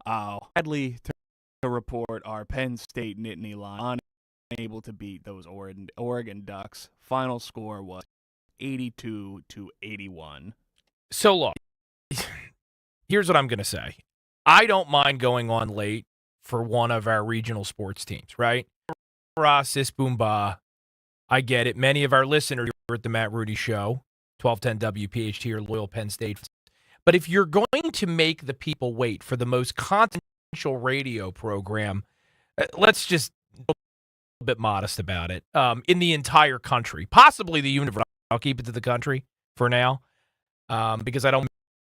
Sadly to report, our Penn State Nittany Lions unable to beat those Oregon Ducks. Final score was 82-81. So look, here's what I'm going to say. I don't mind going on late for one of our regional sports teams, right? Sis Boomba, I get it. Many of our listeners here at the Matt Rooney Show, 1210 WPHT, are loyal Penn State. But if you're going to make the people wait for the most consequential radio program, let's just be a little bit modest about it, in the entire country, possibly the universe. I'll keep it to the country for now, because I don't want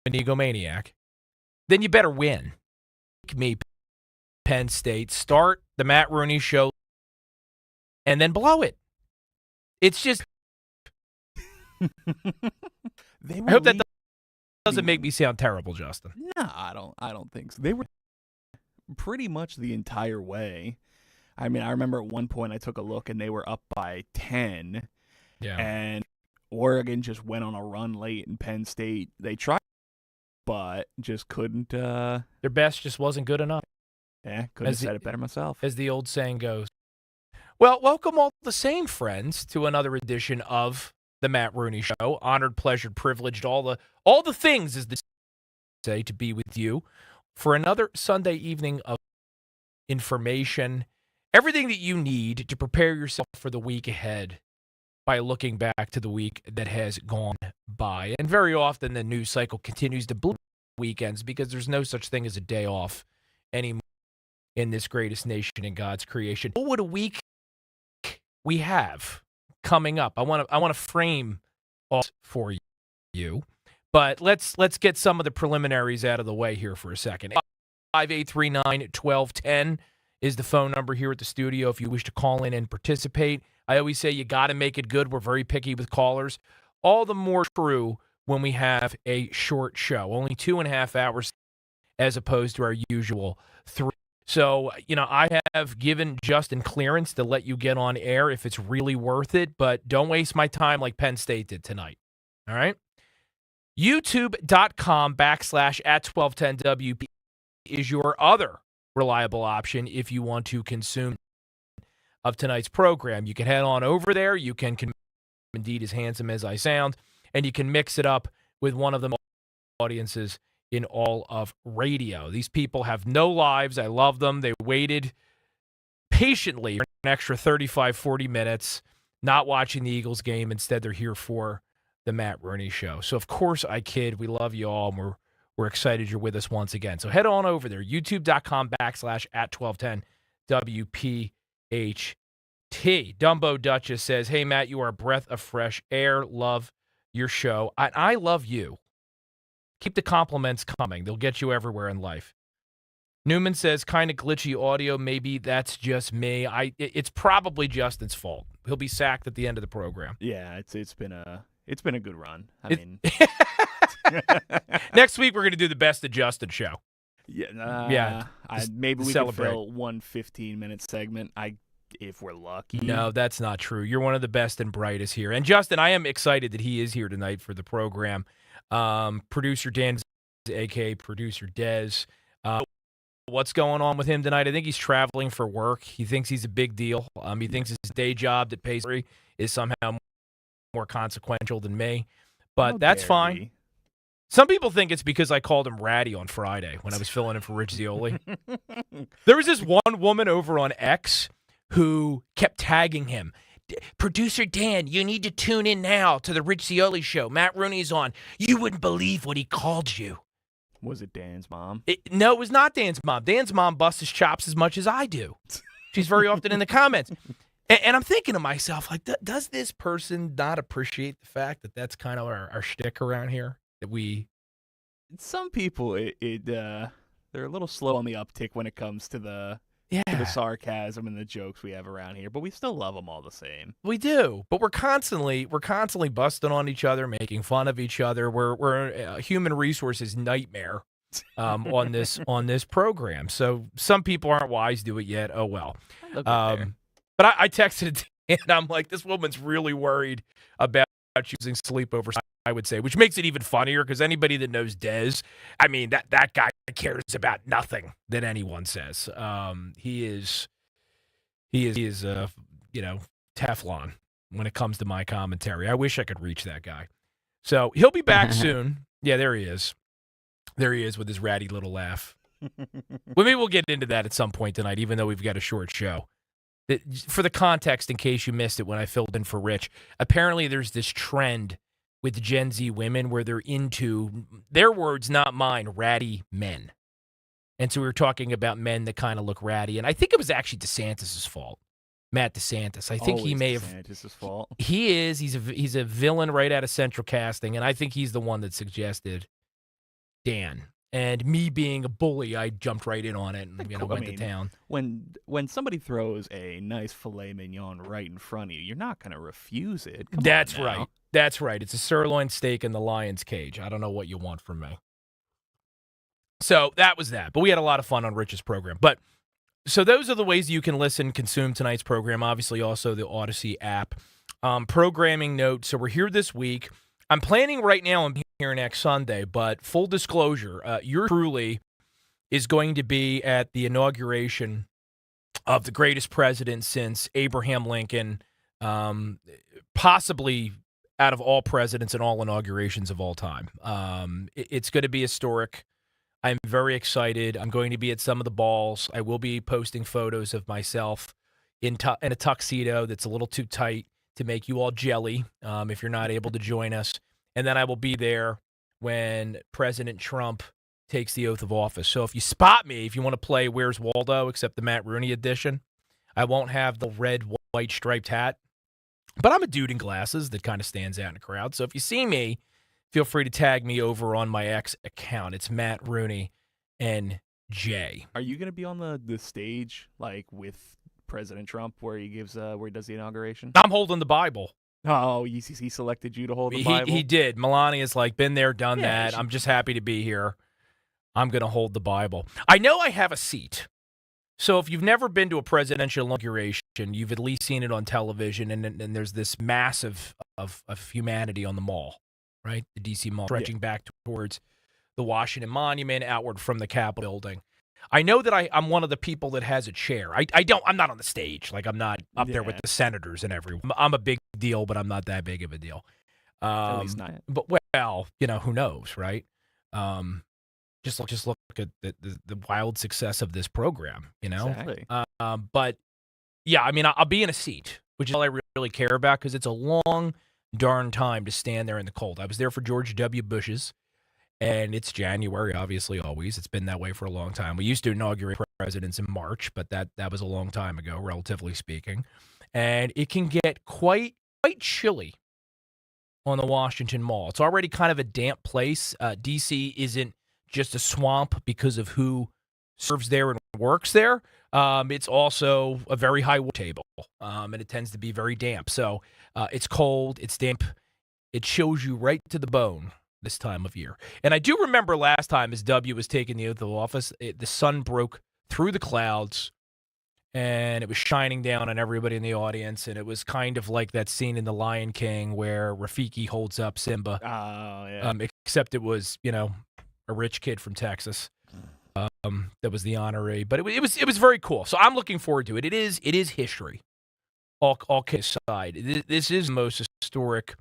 to be an egomaniac. Then you better win. Make me Penn State. Start the Matt Rooney Show and then blow it. It's just I hope that doesn't make me sound terrible, Justin. No, I don't think so. They were pretty much the entire way. I mean, I remember at one point I took a look and they were up by 10. Yeah. And Oregon just went on a run late, and Penn State, they tried, but just couldn't. Their best just wasn't good enough. Yeah, couldn't have said it better myself. As the old saying goes. Well, welcome all the same friends to another edition of the Matt Rooney Show. Honored, pleasured, privileged, all the things, as they say, to be with you for another Sunday evening of information, everything that you need to prepare yourself for the week ahead by looking back to the week that has gone by. And very often the news cycle continues to bleed weekends because there's no such thing as a day off anymore in this greatest nation in God's creation. What a week we have coming up. I want to frame all for you, but let's get some of the preliminaries out of the way here for a second. 5839-1210 is the phone number here at the studio if you wish to call in and participate. I always say you got to make it good. We're very picky with callers. All the more true when we have a short show, only 2.5 hours as opposed to our usual 3. So, I have given Justin clearance to let you get on air if it's really worth it, but don't waste my time like Penn State did tonight. All right? YouTube.com/@1210WP is your other reliable option if you want to consume of tonight's program. You can head on over there. You can indeed as handsome as I sound, and you can mix it up with one of the audiences in all of radio. These people have no lives. I love them. They waited patiently for an extra 35, 40 minutes, not watching the Eagles game. Instead, they're here for the Matt Rooney Show. So, of course, I kid. We love you all, and we're excited you're with us once again. So head on over there, youtube.com/@1210WPHT. Dumbo Duchess says, hey, Matt, you are a breath of fresh air. Love your show. I love you. Keep the compliments coming. They'll get you everywhere in life. Newman says, kind of glitchy audio. Maybe that's just me. It's probably Justin's fault. He'll be sacked at the end of the program. Yeah, it's been a good run. I mean, next week we're going to do the best of Justin show. Yeah. Maybe we can fill one 15-minute segment. If we're lucky. No, that's not true. You're one of the best and brightest here. And Justin, I am excited that he is here tonight for the program. Producer Dan, a.k.a. Producer Dez. What's going on with him tonight? I think he's traveling for work. He thinks he's a big deal. He thinks his day job that pays is somehow more consequential than me. But that's fine. Some people think it's because I called him Ratty on Friday when I was filling in for Rich Zioli. There was this one woman over on X who kept tagging him. Producer Dan, you need to tune in now to the Rich Zioli show. Matt Rooney's on. You wouldn't believe what he called you. Was it Dan's mom? No, it was not Dan's mom. Dan's mom busts his chops as much as I do. She's very often in the comments. And I'm thinking to myself, like, does this person not appreciate the fact that that's kind of our shtick around here? That we... Some people, they're a little slow on the uptick when it comes to the sarcasm and the jokes we have around here, but we still love them all the same. We do, but we're constantly busting on each other, making fun of each other. We're a human resources nightmare on this program. So some people aren't wise to it yet. Oh well. But I texted and I'm like, this woman's really worried about choosing sleepover. I would say, which makes it even funnier because anybody that knows Dez, I mean that guy cares about nothing that anyone says. He is Teflon when it comes to my commentary. I wish I could reach that guy. So he'll be back soon. Yeah, there he is. There he is with his ratty little laugh. Well, maybe we'll get into that at some point tonight, even though we've got a short show. For the context, in case you missed it when I filled in for Rich, apparently there's this trend with Gen Z women where they're into, their words, not mine, ratty men. And so we were talking about men that kind of look ratty. And I think it was actually DeSantis' fault. Matt DeSantis. I think he may have. DeSantis' fault. He is. He's a villain right out of Central Casting. And I think he's the one that suggested Dan. And me being a bully, I jumped right in on it and went to town. When somebody throws a nice filet mignon right in front of you, you're not going to refuse it. That's right. That's right. It's a sirloin steak in the lion's cage. I don't know what you want from me. So that was that. But we had a lot of fun on Rich's program. But so those are the ways you can listen, consume tonight's program. Obviously, also the Odyssey app. Programming note. So we're here this week. I'm planning right now on being here next Sunday, but full disclosure, yours truly is going to be at the inauguration of the greatest president since Abraham Lincoln, possibly out of all presidents and all inaugurations of all time. It's going to be historic. I'm very excited. I'm going to be at some of the balls. I will be posting photos of myself in a tuxedo that's a little too tight to make you all jelly if you're not able to join us. And then I will be there when President Trump takes the oath of office. So if you spot me, if you want to play Where's Waldo, except the Matt Rooney edition, I won't have the red, white striped hat. But I'm a dude in glasses that kind of stands out in a crowd. So if you see me, feel free to tag me over on my X account. It's Matt Rooney NJ. Are you going to be on the stage like with President Trump where he does the inauguration? I'm holding the Bible. Oh, he selected you to hold the Bible? He did. Melania's like, been there, done that. I'm just happy to be here. I'm going to hold the Bible. I know I have a seat. So if you've never been to a presidential inauguration, you've at least seen it on television, and there's this massive of humanity on the mall, right? The D.C. Mall, stretching back towards the Washington Monument, outward from the Capitol building. I know that I'm one of the people that has a chair. I'm not on the stage. Like, I'm not up there with the senators and everyone. I'm a big deal, but I'm not that big of a deal. At least not. But, well, who knows, right? Just look at the wild success of this program, Exactly. But, yeah, I mean, I'll be in a seat, which is all I really care about because it's a long darn time to stand there in the cold. I was there for George W. Bush's. And it's January, obviously, always. It's been that way for a long time. We used to inaugurate presidents in March, but that was a long time ago, relatively speaking. And it can get quite chilly on the Washington Mall. It's already kind of a damp place. D.C. isn't just a swamp because of who serves there and works there. It's also a very high water table, and it tends to be very damp. So it's cold, it's damp. It chills you right to the bone this time of year. And I do remember last time as W was taking the oath of office, the sun broke through the clouds and it was shining down on everybody in the audience. And it was kind of like that scene in The Lion King where Rafiki holds up Simba. Oh, yeah. Except it was, a rich kid from Texas. That was the honoree. But it was very cool. So I'm looking forward to it. It is history. All kidding aside. This is the most historic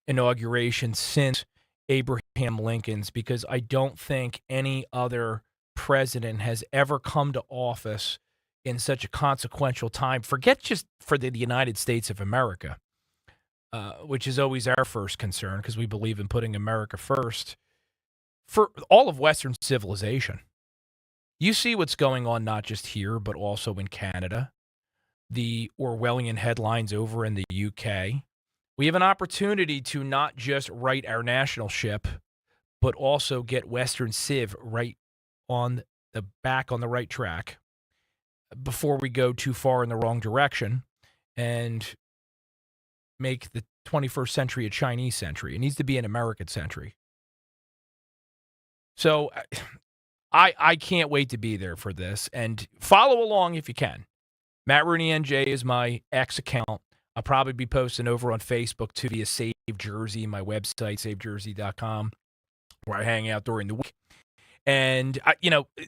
inauguration since Abraham Lincoln's, because I don't think any other president has ever come to office in such a consequential time. Forget just for the United States of America, which is always our first concern because we believe in putting America first. For all of Western civilization, you see what's going on not just here, but also in Canada, the Orwellian headlines over in the UK. We have an opportunity to not just right our national ship, but also get Western Civ right on the right track before we go too far in the wrong direction and make the 21st century a Chinese century. It needs to be an American century. So I can't wait to be there for this. And follow along if you can. Matt Rooney NJ is my X account. I'll probably be posting over on Facebook, too, via Save Jersey, my website, savejersey.com, where I hang out during the week. And,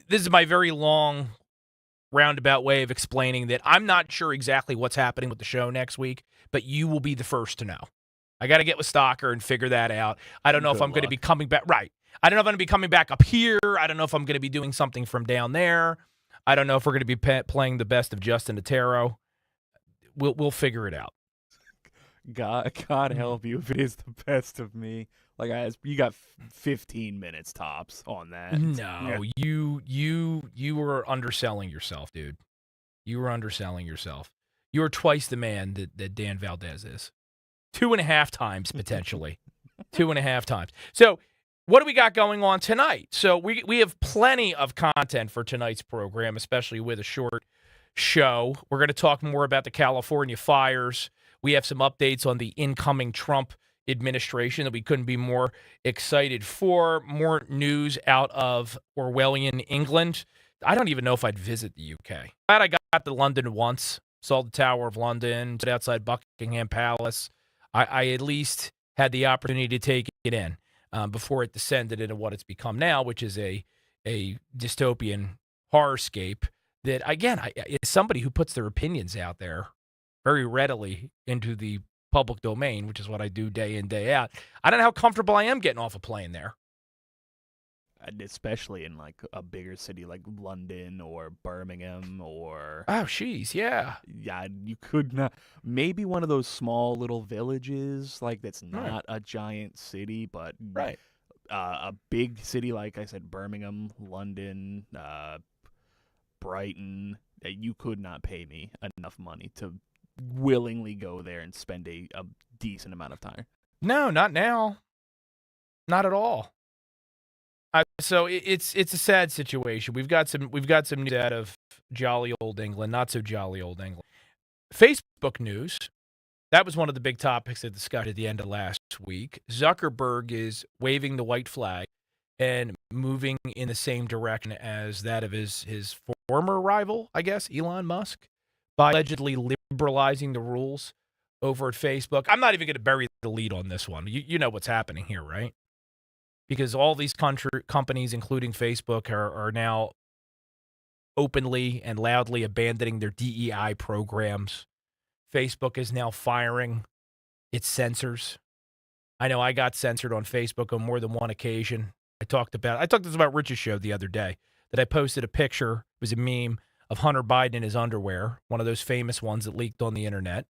this is my very long roundabout way of explaining that I'm not sure exactly what's happening with the show next week, but you will be the first to know. I got to get with Stalker and figure that out. I don't know if I'm going to be coming back. Right. I don't know if I'm going to be coming back up here. I don't know if I'm going to be doing something from down there. I don't know if we're going to be playing the best of Justin Otero. We'll figure it out. God help you if it is the best of me. Like you got 15 minutes tops on that. No, yeah. You were underselling yourself, dude. You were underselling yourself. You are twice the man that Dan Valdez is. 2.5 times potentially. 2.5 times. So what do we got going on tonight? So we have plenty of content for tonight's program, especially with a short show. We're going to talk more about the California fires. We have some updates on the incoming Trump administration that we couldn't be more excited for. More news out of Orwellian England. I don't even know if I'd visit the UK. Glad I got to London once. Saw the Tower of London, stood outside Buckingham Palace. I at least had the opportunity to take it in before it descended into what it's become now, which is a dystopian horrorscape that, again, as somebody who puts their opinions out there very readily into the public domain, which is what I do day in, day out, I don't know how comfortable I am getting off a plane there. Especially in like a bigger city like London or Birmingham or yeah, you could not. Maybe one of those small little villages like that's not a giant city, but a big city like I said, Birmingham, London, Brighton. You could not pay me enough money to willingly go there and spend a decent amount of time. No, not now, not at all. So it's a sad situation. We've got some news out of jolly old England, not so jolly old England. Facebook news. That was one of the big topics that discussed at the end of last week. Zuckerberg is waving the white flag and moving in the same direction as that of his former rival, I guess, Elon Musk, by allegedly liberalizing the rules over at Facebook. I'm not even going to bury the lead on this one. You know what's happening here, right? Because all these companies, including Facebook, are now openly and loudly abandoning their DEI programs. Facebook is now firing its censors. I know I got censored on Facebook on more than one occasion. I talked this about Rich's show the other day, that I posted a picture, it was a meme, of Hunter Biden in his underwear, one of those famous ones that leaked on the internet.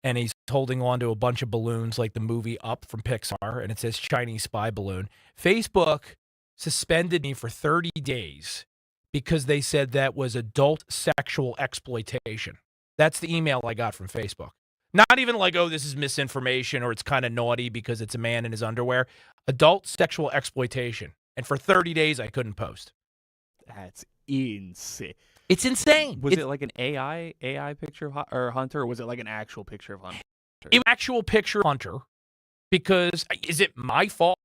And he's holding on to a bunch of balloons like the movie Up from Pixar, and it says Chinese spy balloon. Facebook suspended me for 30 days because they said that was adult sexual exploitation. That's the email I got from Facebook. Not even like, oh, this is misinformation or it's kind of naughty because it's a man in his underwear. Adult sexual exploitation. And for 30 days, I couldn't post. That's insane. It's insane. Was it like an AI picture of Hunter, or was it like an actual picture of Hunter? An actual picture of Hunter. Because is it my fault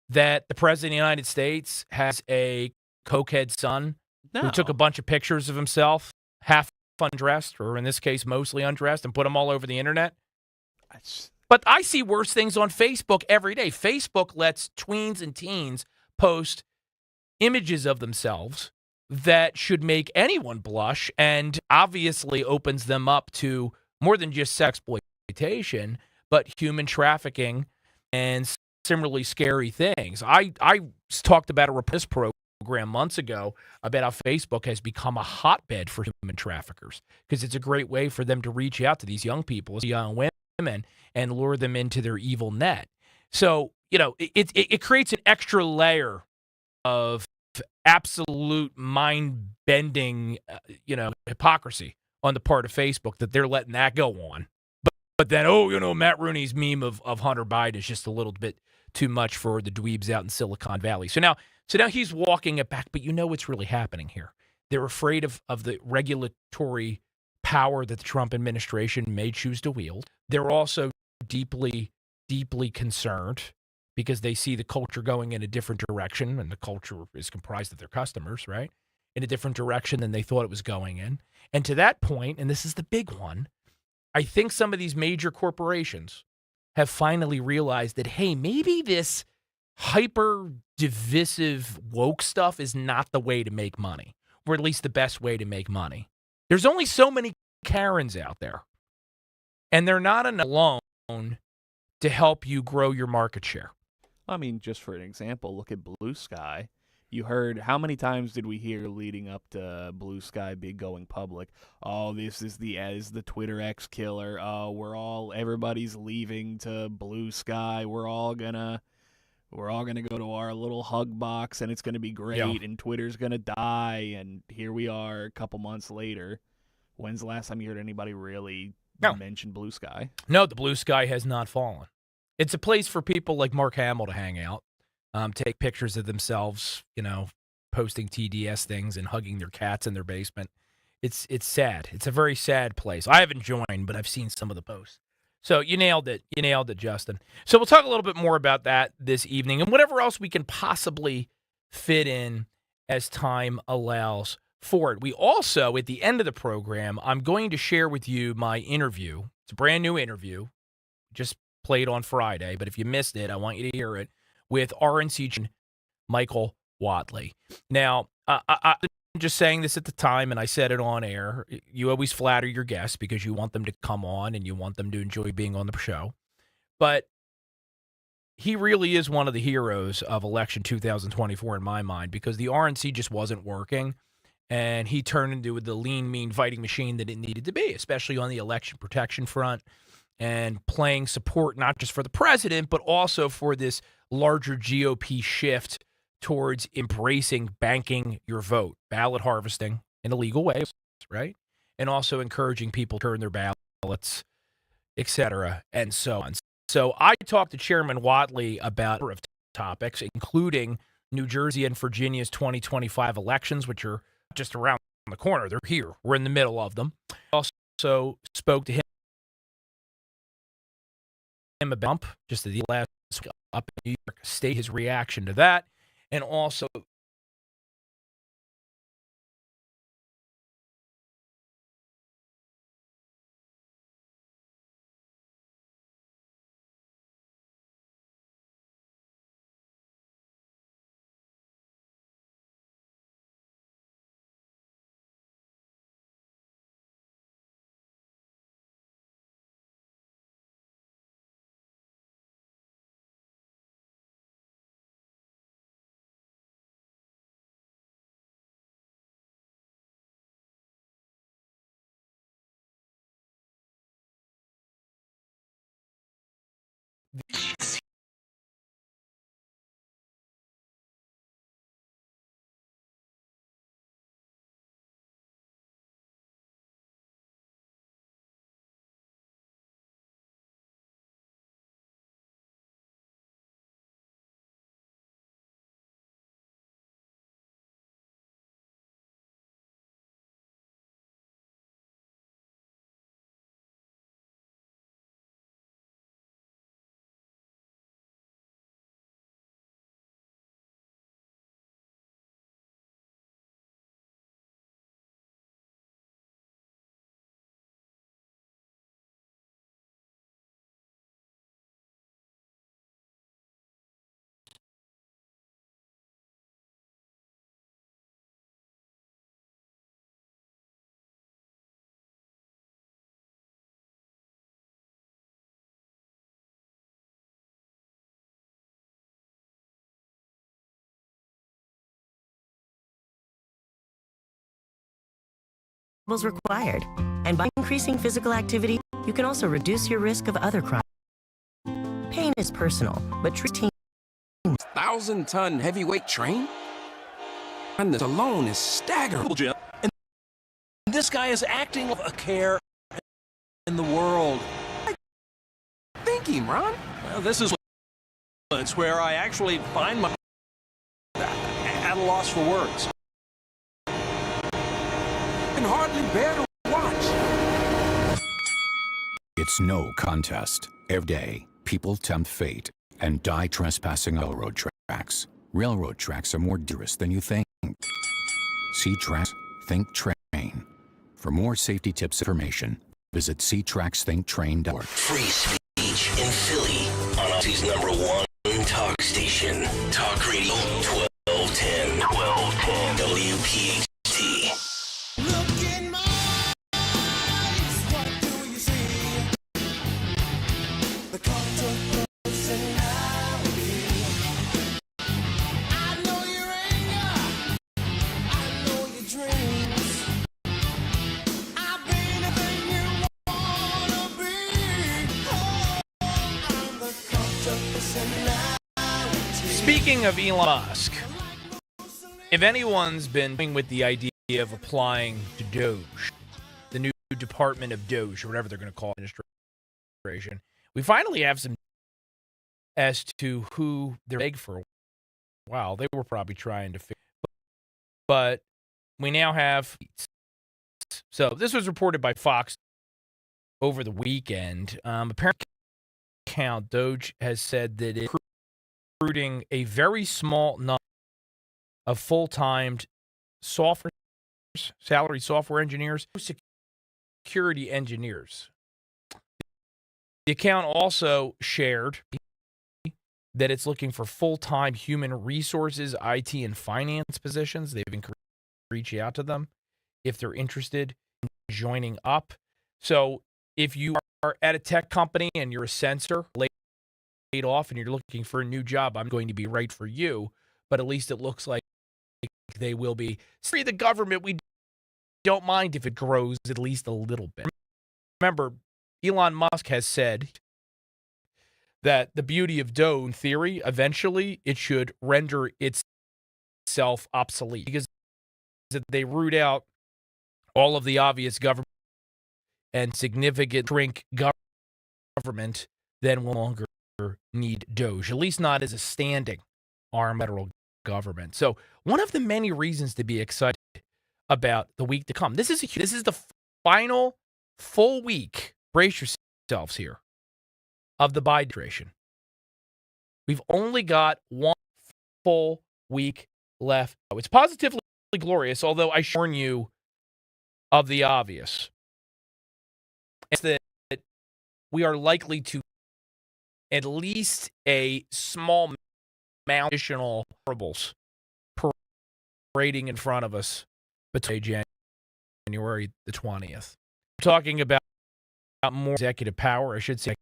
that the president of the United States has a cokehead son who took a bunch of pictures of himself, half undressed, or in this case, mostly undressed, and put them all over the internet? But I see worse things on Facebook every day. Facebook lets tweens and teens post images of themselves that should make anyone blush, and obviously opens them up to more than just sexploitation, but human trafficking and similarly scary things. I talked about a report program months ago about how Facebook has become a hotbed for human traffickers because it's a great way for them to reach out to these young people, young women, and lure them into their evil net. So, it creates an extra layer of absolute mind-bending, hypocrisy on the part of Facebook that they're letting that go on. But then, Matt Rooney's meme of Hunter Biden is just a little bit too much for the dweebs out in Silicon Valley. So now he's walking it back, but you know what's really happening here. They're afraid of the regulatory power that the Trump administration may choose to wield. They're also deeply, deeply concerned because they see the culture going in a different direction, and the culture is comprised of their customers, right? In a different direction than they thought it was going in. And to that point, and this is the big one, I think some of these major corporations have finally realized that, hey, maybe this hyper divisive woke stuff is not the way to make money, or at least the best way to make money. There's only so many Karens out there, and they're not alone to help you grow your market share. I mean, just for an example, look at Blue Sky. You heard, how many times did we hear leading up to Blue Sky going public? Oh, this is the Twitter X killer. Oh, everybody's leaving to Blue Sky. We're all gonna go to our little hug box, and it's gonna be great. Yeah. And Twitter's gonna die. And here we are, a couple months later. When's the last time you heard anybody really mention Blue Sky? No, the Blue Sky has not fallen. It's a place for people like Mark Hamill to hang out. Take pictures of themselves, posting TDS things and hugging their cats in their basement. It's sad. It's a very sad place. I haven't joined, but I've seen some of the posts. So you nailed it. You nailed it, Justin. So we'll talk a little bit more about that this evening and whatever else we can possibly fit in as time allows for it. We also, at the end of the program, I'm going to share with you my interview. It's a brand new interview. Just played on Friday, but if you missed it, I want you to hear it, with RNC Michael Watley. Now, I'm just saying this at the time, and I said it on air. You always flatter your guests because you want them to come on and you want them to enjoy being on the show. But he really is one of the heroes of election 2024 in my mind, because the RNC just wasn't working, and he turned into the lean, mean fighting machine that it needed to be, especially on the election protection front, and playing support not just for the president, but also for this larger GOP shift towards embracing banking your vote, ballot harvesting in a legal way, right? And also encouraging people to turn their ballots, et cetera, and so on. So I talked to Chairman Watley about a number of topics, including New Jersey and Virginia's 2025 elections, which are just around the corner. They're here. We're in the middle of them. I also spoke to him about just the last up in New York State, his reaction to that, and also required. And by increasing physical activity, you can also reduce your risk of other crimes. Pain is personal, but treating 1,000-ton heavyweight train? And this alone is staggering. And this guy is acting of a care in the world. Thinking, Ron. Well, this is it's where I actually find my at a loss for words. Can hardly bear to watch. It's no contest. Every day, people tempt fate and die trespassing railroad tracks. Railroad tracks are more dangerous than you think. See Tracks, Think Train. For more safety tips and information, visit ctracksthinktrain.org. Free speech in Philly on Aussie's #1 talk station. station. Talk Radio 1210. 1210. WPHT. Look in my eyes, what do you see? The cult of personality. I know your anger, I know your dreams. I've been everything you wanna be. Oh, I'm the cult of personality. Speaking of Elon Musk, if anyone's been playing with the idea of applying to Doge, the new Department of Doge, or whatever they're going to call it, administration, we finally have some as to who they're big for a while. They were probably trying to figure, but we now have. So this was reported by Fox over the weekend. Apparently, account Doge has said that it's recruiting a very small number of full-time salary software engineers, security engineers. The account also shared that it's looking for full-time human resources, IT, and finance positions. They've encouraged reach out to them if they're interested in joining up. So if you are at a tech company and you're a sensor, laid off, and you're looking for a new job, I'm going to be right for you. But at least it looks like they will be. Sorry, the government, we don't mind if it grows at least a little bit. Remember, Elon Musk has said that the beauty of Doge, in theory, eventually it should render itself obsolete because they root out all of the obvious government and significant shrink government, then will no longer need Doge, at least not as a standing arm of federal government. So one of the many reasons to be excited about the week to come. This is the final full week, brace yourselves here, of the Biden administration. We've only got one full week left. It's positively glorious, although I warn you of the obvious. It's that we are likely to at least a small amount of additional variables parading in front of us between January the 20th. We're talking about more executive power, I should say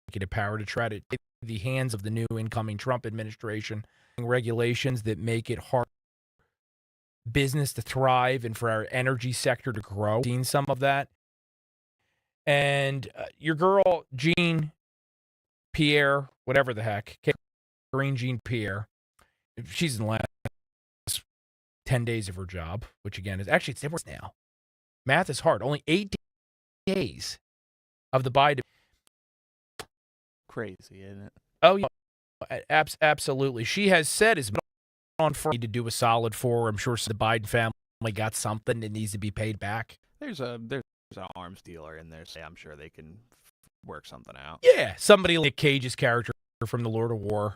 executive power, to try to take the hands of the new incoming Trump administration, regulations that make it hard for business to thrive and for our energy sector to grow. Seen some of that. And your girl, Jean Pierre, whatever the heck, Karine Jean-Pierre, she's in the last 10 days of her job, which again is actually it's different now. Math is hard. Only 8 days of the Biden. Crazy, isn't it? Oh, yeah, absolutely. She has said is on Friday to do a solid for her. I'm sure the Biden family got something that needs to be paid back. There's an arms dealer in there, so I'm sure they can work something out. Yeah, somebody like Cage's character from the Lord of War,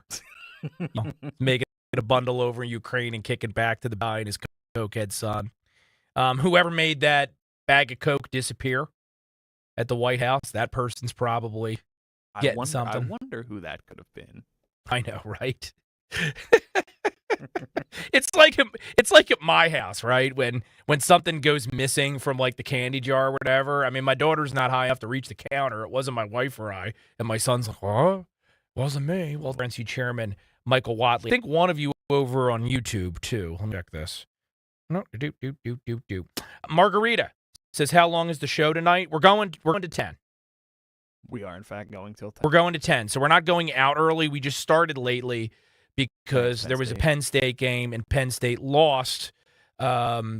making a bundle over in Ukraine and kicking back to the guy and his cokehead son. Whoever made that bag of coke disappear at the White House, that person's probably getting something. I wonder who that could have been. I know, right? It's like at my house, right? When something goes missing from like the candy jar or whatever. I mean, my daughter's not high enough to reach the counter. It wasn't my wife or I. And my son's like, huh? Wasn't me. Well, RNC Chairman Michael Watley. I think one of you over on YouTube too. Let me check this. No, Margarita says, how long is the show tonight? We're going to 10. We are, in fact, going till 10. We're going to 10. So we're not going out early. We just started lately because there was a Penn State game and Penn State lost,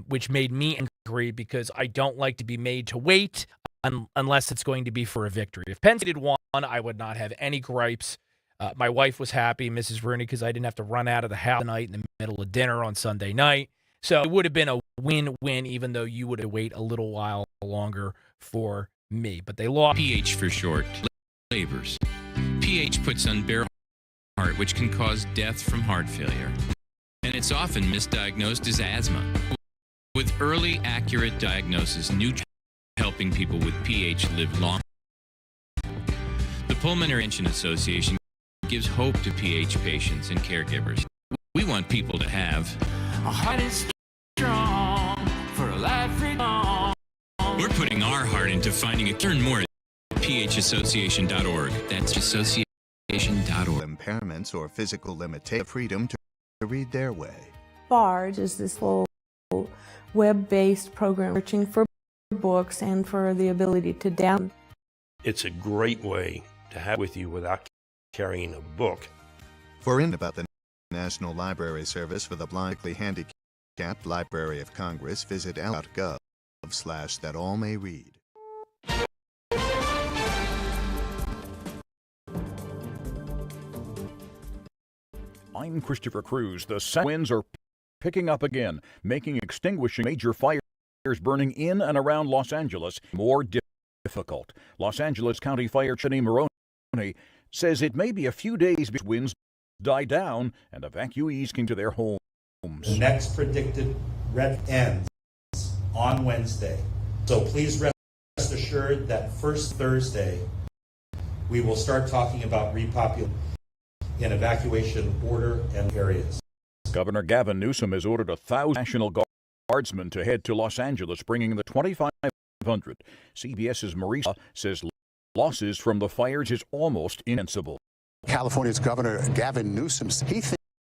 which made me angry because I don't like to be made to wait unless it's going to be for a victory. If Penn State had won, I would not have any gripes. My wife was happy, Mrs. Rooney, because I didn't have to run out of the house tonight in the middle of dinner on Sunday night. So it would have been a win-win, even though you would have waited a little while longer for me. But they lost. PH for short, labors. PH puts unbearable heart, which can cause death from heart failure. And it's often misdiagnosed as asthma. With early, accurate diagnosis, new helping people with PH live long. The Pulmonary Prevention Association gives hope to PH patients and caregivers. We want people to have. Our heart is strong for a life long. We're putting our heart into finding it. Learn more at phassociation.org. That's association.org. Impairments or physical limitations, freedom to read their way. Barge is this little web-based program searching for books and for the ability to download. It's a great way to have with you without carrying a book. For in about the National Library Service for the Blindly Handicapped, Library of Congress, visit l.gov/thatallmayread. I'm Christopher Cruz. The south winds are picking up again, making extinguishing major fires burning in and around Los Angeles more difficult. Los Angeles County Fire Chief Rooney says it may be a few days before winds die down and evacuees can to their homes. The next predicted red ends on Wednesday. So please rest assured that first Thursday, we will start talking about repopulation in evacuation order and areas. Governor Gavin Newsom has ordered 1,000 National Guardsmen to head to Los Angeles, bringing the 2,500. CBS's Marisa says losses from the fires is almost invincible. California's Governor Gavin Newsom, he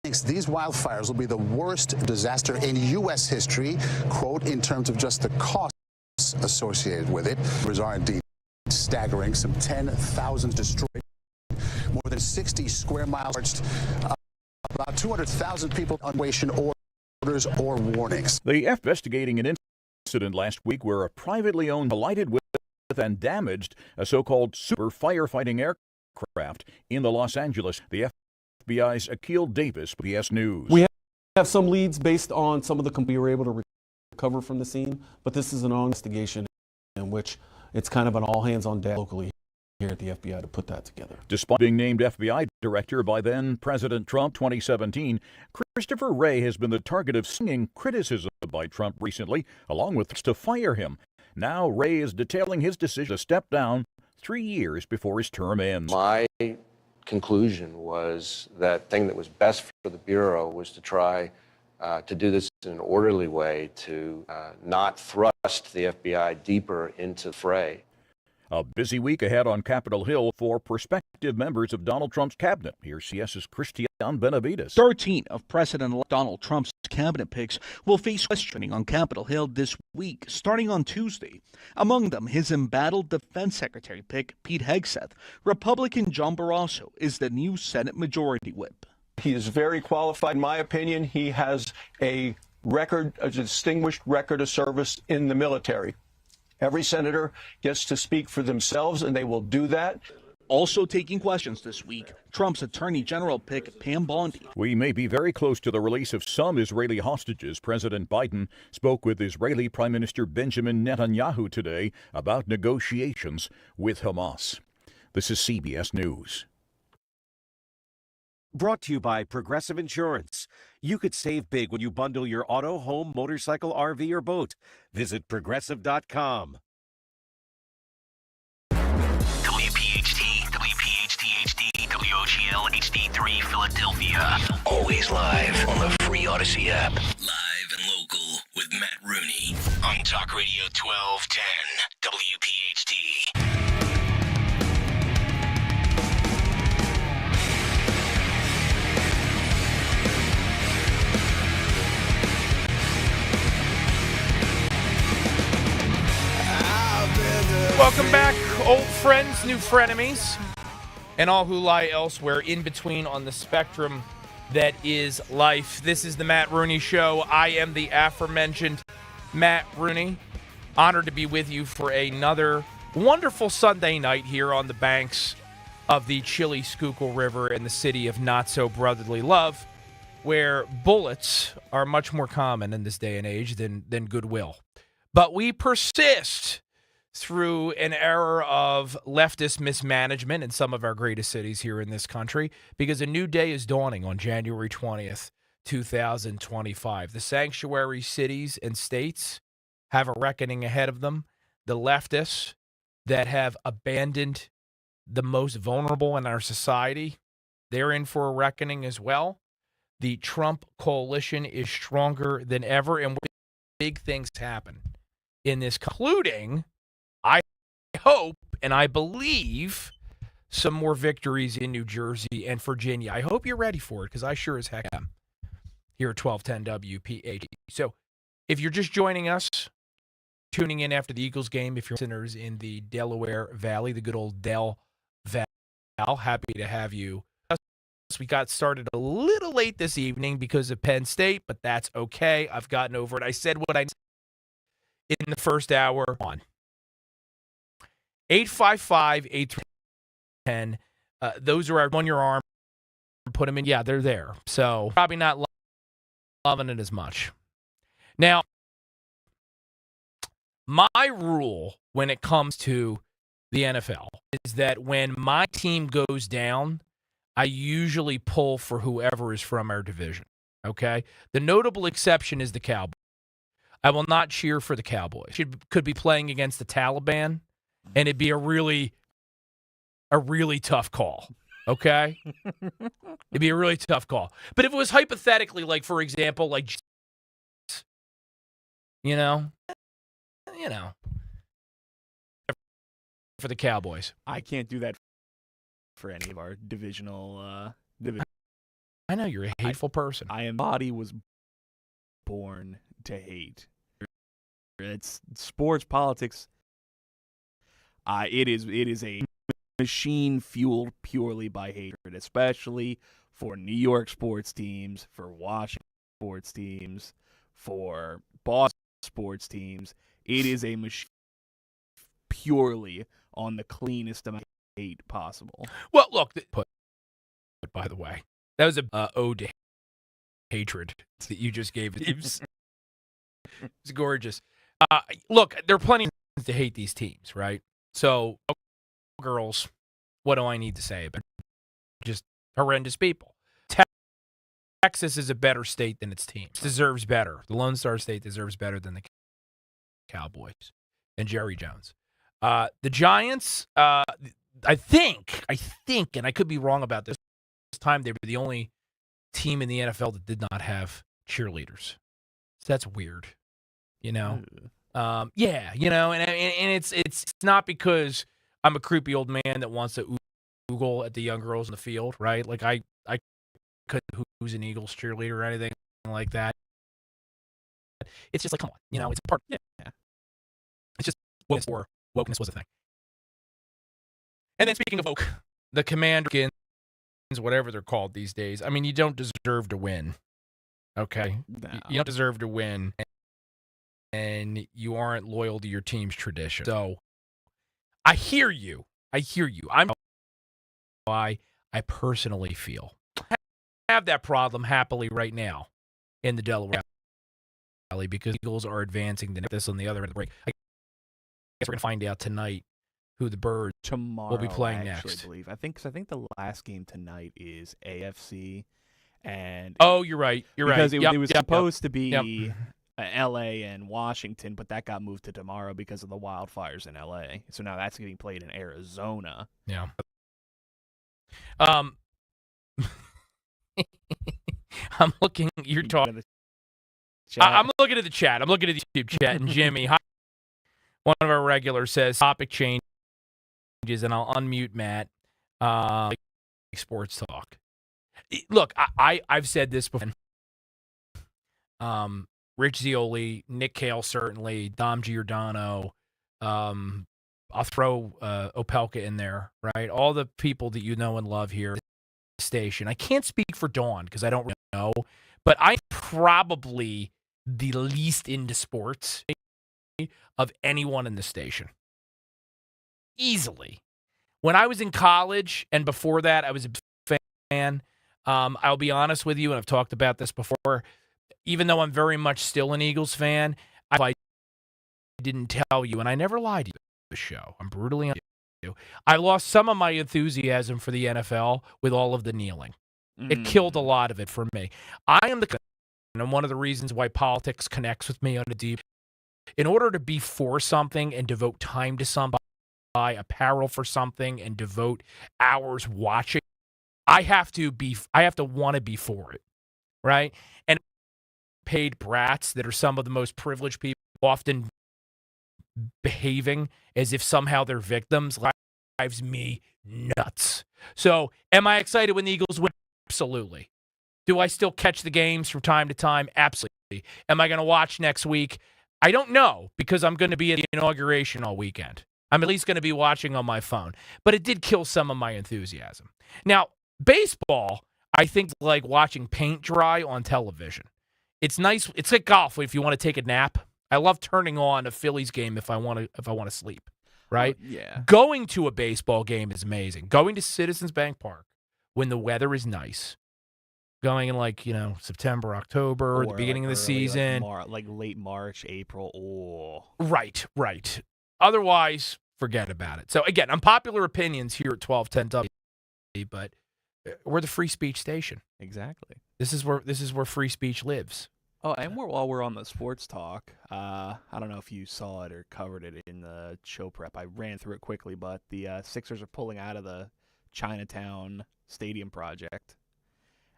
thinks these wildfires will be the worst disaster in U.S. history, quote, in terms of just the costs associated with it. Numbers are indeed staggering. Some 10,000 destroyed, more than 60 square miles, about 200,000 people on evacuation orders or warnings. The FBI investigating an incident last week where a privately owned collided with and damaged a so-called super firefighting aircraft in the Los Angeles. The FBI's Akil Davis, PBS News. We have some leads based on some of the we were able to recover from the scene, but this is an ongoing investigation in which it's kind of an all hands on deck locally here at the FBI to put that together. Despite being named FBI director by then President Trump 2017, Christopher Wray has been the target of stinging criticism by Trump recently, along with threats to fire him. Now Wray is detailing his decision to step down 3 years before his term ends. My conclusion was that thing that was best for the Bureau was to try to do this in an orderly way, to not thrust the FBI deeper into the fray. A busy week ahead on Capitol Hill for prospective members of Donald Trump's cabinet. Here's CS's Christian Benavides. 13 of President Donald Trump's cabinet picks will face questioning on Capitol Hill this week, starting on Tuesday. Among them, his embattled defense secretary pick, Pete Hegseth. Republican John Barrasso is the new Senate Majority Whip. He is very qualified, in my opinion. He has a distinguished record of service in the military. Every senator gets to speak for themselves, and they will do that. Also taking questions this week, Trump's Attorney General pick, Pam Bondi. We may be very close to the release of some Israeli hostages. President Biden spoke with Israeli Prime Minister Benjamin Netanyahu today about negotiations with Hamas. This is CBS News. Brought to you by Progressive Insurance. You could save big when you bundle your auto, home, motorcycle, RV, or boat. Visit Progressive.com. WPHT, WPHT-HD, WOGL HD3 Philadelphia. Always live on the free Odyssey app. Live and local with Matt Rooney on Talk Radio 1210 WPHT. Welcome back, old friends, new frenemies, and all who lie elsewhere in between on the spectrum that is life. This is the Matt Rooney Show. I am the aforementioned Matt Rooney. Honored to be with you for another wonderful Sunday night here on the banks of the chilly Schuylkill River in the city of not-so-brotherly love, where bullets are much more common in this day and age than goodwill. But we persist through an era of leftist mismanagement in some of our greatest cities here in this country, because a new day is dawning on January 20th, 2025. The sanctuary cities and states have a reckoning ahead of them. The leftists that have abandoned the most vulnerable in our society they're in for a reckoning as well. The Trump coalition is stronger than ever, and big things happen in this, including, I hope and I believe, some more victories in New Jersey and Virginia. I hope you're ready for it, because I sure as heck am here at 1210 WPHT. So if you're just joining us, tuning in after the Eagles game, if you're listeners in the Delaware Valley, the good old Del Val, happy to have you. We got started a little late this evening because of Penn State, but that's okay. I've gotten over it. I said what I said in the first hour. On 855-8310. Those are our on your arm. Put them in. Yeah, they're there. So probably not loving it as much. Now, my rule when it comes to the NFL is that when my team goes down, I usually pull for whoever is from our division, okay? The notable exception is the Cowboys. I will not cheer for the Cowboys. Could be playing against the Taliban, and it'd be a really tough call, okay? It'd be a really tough call. But if it was hypothetically, like, for example, like, you know, for the Cowboys. I can't do that for any of our divisional I know you're a hateful person. Body was born to hate. It's sports, politics. It is a machine fueled purely by hatred, especially for New York sports teams, for Washington sports teams, for Boston sports teams. It is a machine purely on the cleanest amount of hate possible. Well, look, by the way, that was a ode to hatred that you just gave. It's gorgeous. Look, there are plenty of reasons to hate these teams, right? So, girls, what do I need to say about it? Just horrendous people. Texas is a better state than its teams. Deserves better. The Lone Star State deserves better than the Cowboys and Jerry Jones. The Giants, I think, and I could be wrong about this time, they were the only team in the NFL that did not have cheerleaders. So that's weird, you know? Yeah, you know, and it's not because I'm a creepy old man that wants to oogle at the young girls in the field, right? Like I couldn't who's an Eagles cheerleader or anything like that. It's just like, come on, you know, it's part. Yeah. It's just wokeness was a thing. And then speaking of woke, the Commanders, whatever they're called these days. I mean, you don't deserve to win. Okay, No. You don't deserve to win, and you aren't loyal to your team's tradition. So, I hear you. I'm why I personally feel I have that problem happily right now in the Delaware Valley because the Eagles are advancing to this on the other end of the break. I guess we're gonna find out tonight who the Birds Tomorrow will be playing I actually next. believe. I think the last game tonight is AFC, and Oh, you're right. You're because right. it was supposed to be Yep. LA and Washington, but that got moved to tomorrow because of the wildfires in LA. So now that's getting played in Arizona. Yeah. I'm looking. You're talking. I'm looking at the chat. I'm looking at the YouTube chat, and Jimmy, one of our regulars, says topic changes, and I'll unmute Matt. Sports talk. Look, I've said this before. Rich Zioli, Nick Cale, certainly, Dom Giordano. I'll throw Opelka in there, right? All the people that you know and love here at the station. I can't speak for Dawn because I don't really know, but I'm probably the least into sports of anyone in the station. Easily. When I was in college and before that, I was a fan. I'll be honest with you, and I've talked about this before. Even though I'm very much still an Eagles fan, I didn't tell you, and I never lied to you on the show. I'm brutally honest with you. I lost some of my enthusiasm for the NFL with all of the kneeling. It killed a lot of it for me. I am and one of the reasons why politics connects with me on a deep. In order to be for something and devote time to something, buy apparel for something and devote hours watching I have to want to be for it, right? And paid brats that are some of the most privileged people often behaving as if somehow they're victims drives me nuts. So, am I excited when the Eagles win? Absolutely. Do I still catch the games from time to time? Absolutely. Am I going to watch next week? I don't know, because I'm going to be at the inauguration all weekend. I'm at least going to be watching on my phone. But it did kill some of my enthusiasm. Now, baseball, I think, like watching paint dry on television. It's nice. It's like golf if you want to take a nap. I love turning on a Phillies game if I want to sleep, right? Yeah. Going to a baseball game is amazing. Going to Citizens Bank Park when the weather is nice. Going in September, October, or the beginning of the season. Like late March, April. Oh. Right. Otherwise, forget about it. So again, unpopular opinions here at 1210 W, but we're the free speech station. Exactly. This is where free speech lives. Oh, and while we're on the sports talk, I don't know if you saw it or covered it in the show prep. I ran through it quickly, but the Sixers are pulling out of the Chinatown Stadium project,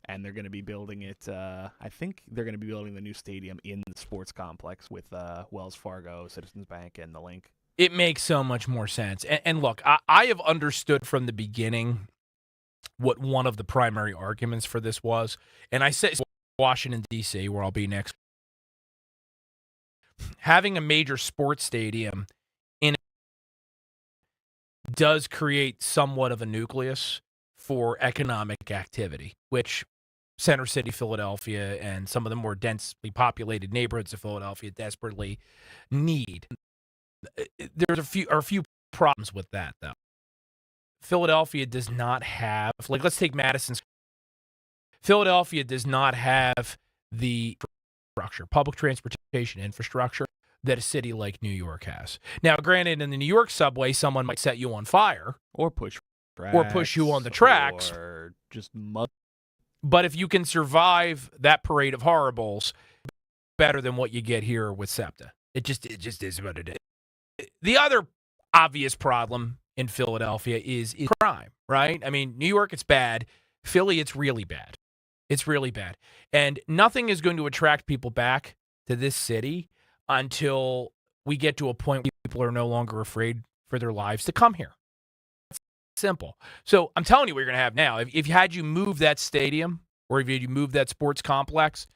and they're going to be building it. I think they're going to be building the new stadium in the sports complex with Wells Fargo, Citizens Bank, and the Link. It makes so much more sense. And look, I have understood from the beginning what one of the primary arguments for this was, and I said Washington, D.C., where I'll be next. Having a major sports stadium in does create somewhat of a nucleus for economic activity, which Center City, Philadelphia, and some of the more densely populated neighborhoods of Philadelphia desperately need. There's a few problems with that, though. Philadelphia does not have, let's take Madison. Philadelphia does not have the public transportation infrastructure that a city like New York has. Now, granted, in the New York subway, someone might set you on fire. Or push you on the tracks. Or just mud. But if you can survive that parade of horribles, better than what you get here with SEPTA. It just is what it is. The other obvious problem in Philadelphia is crime, right? I mean, New York, it's bad. Philly, it's really bad. It's really bad. And nothing is going to attract people back to this city until we get to a point where people are no longer afraid for their lives to come here. It's simple. So I'm telling you what you're going to have now. If you had you move that stadium, or if you move that sports complex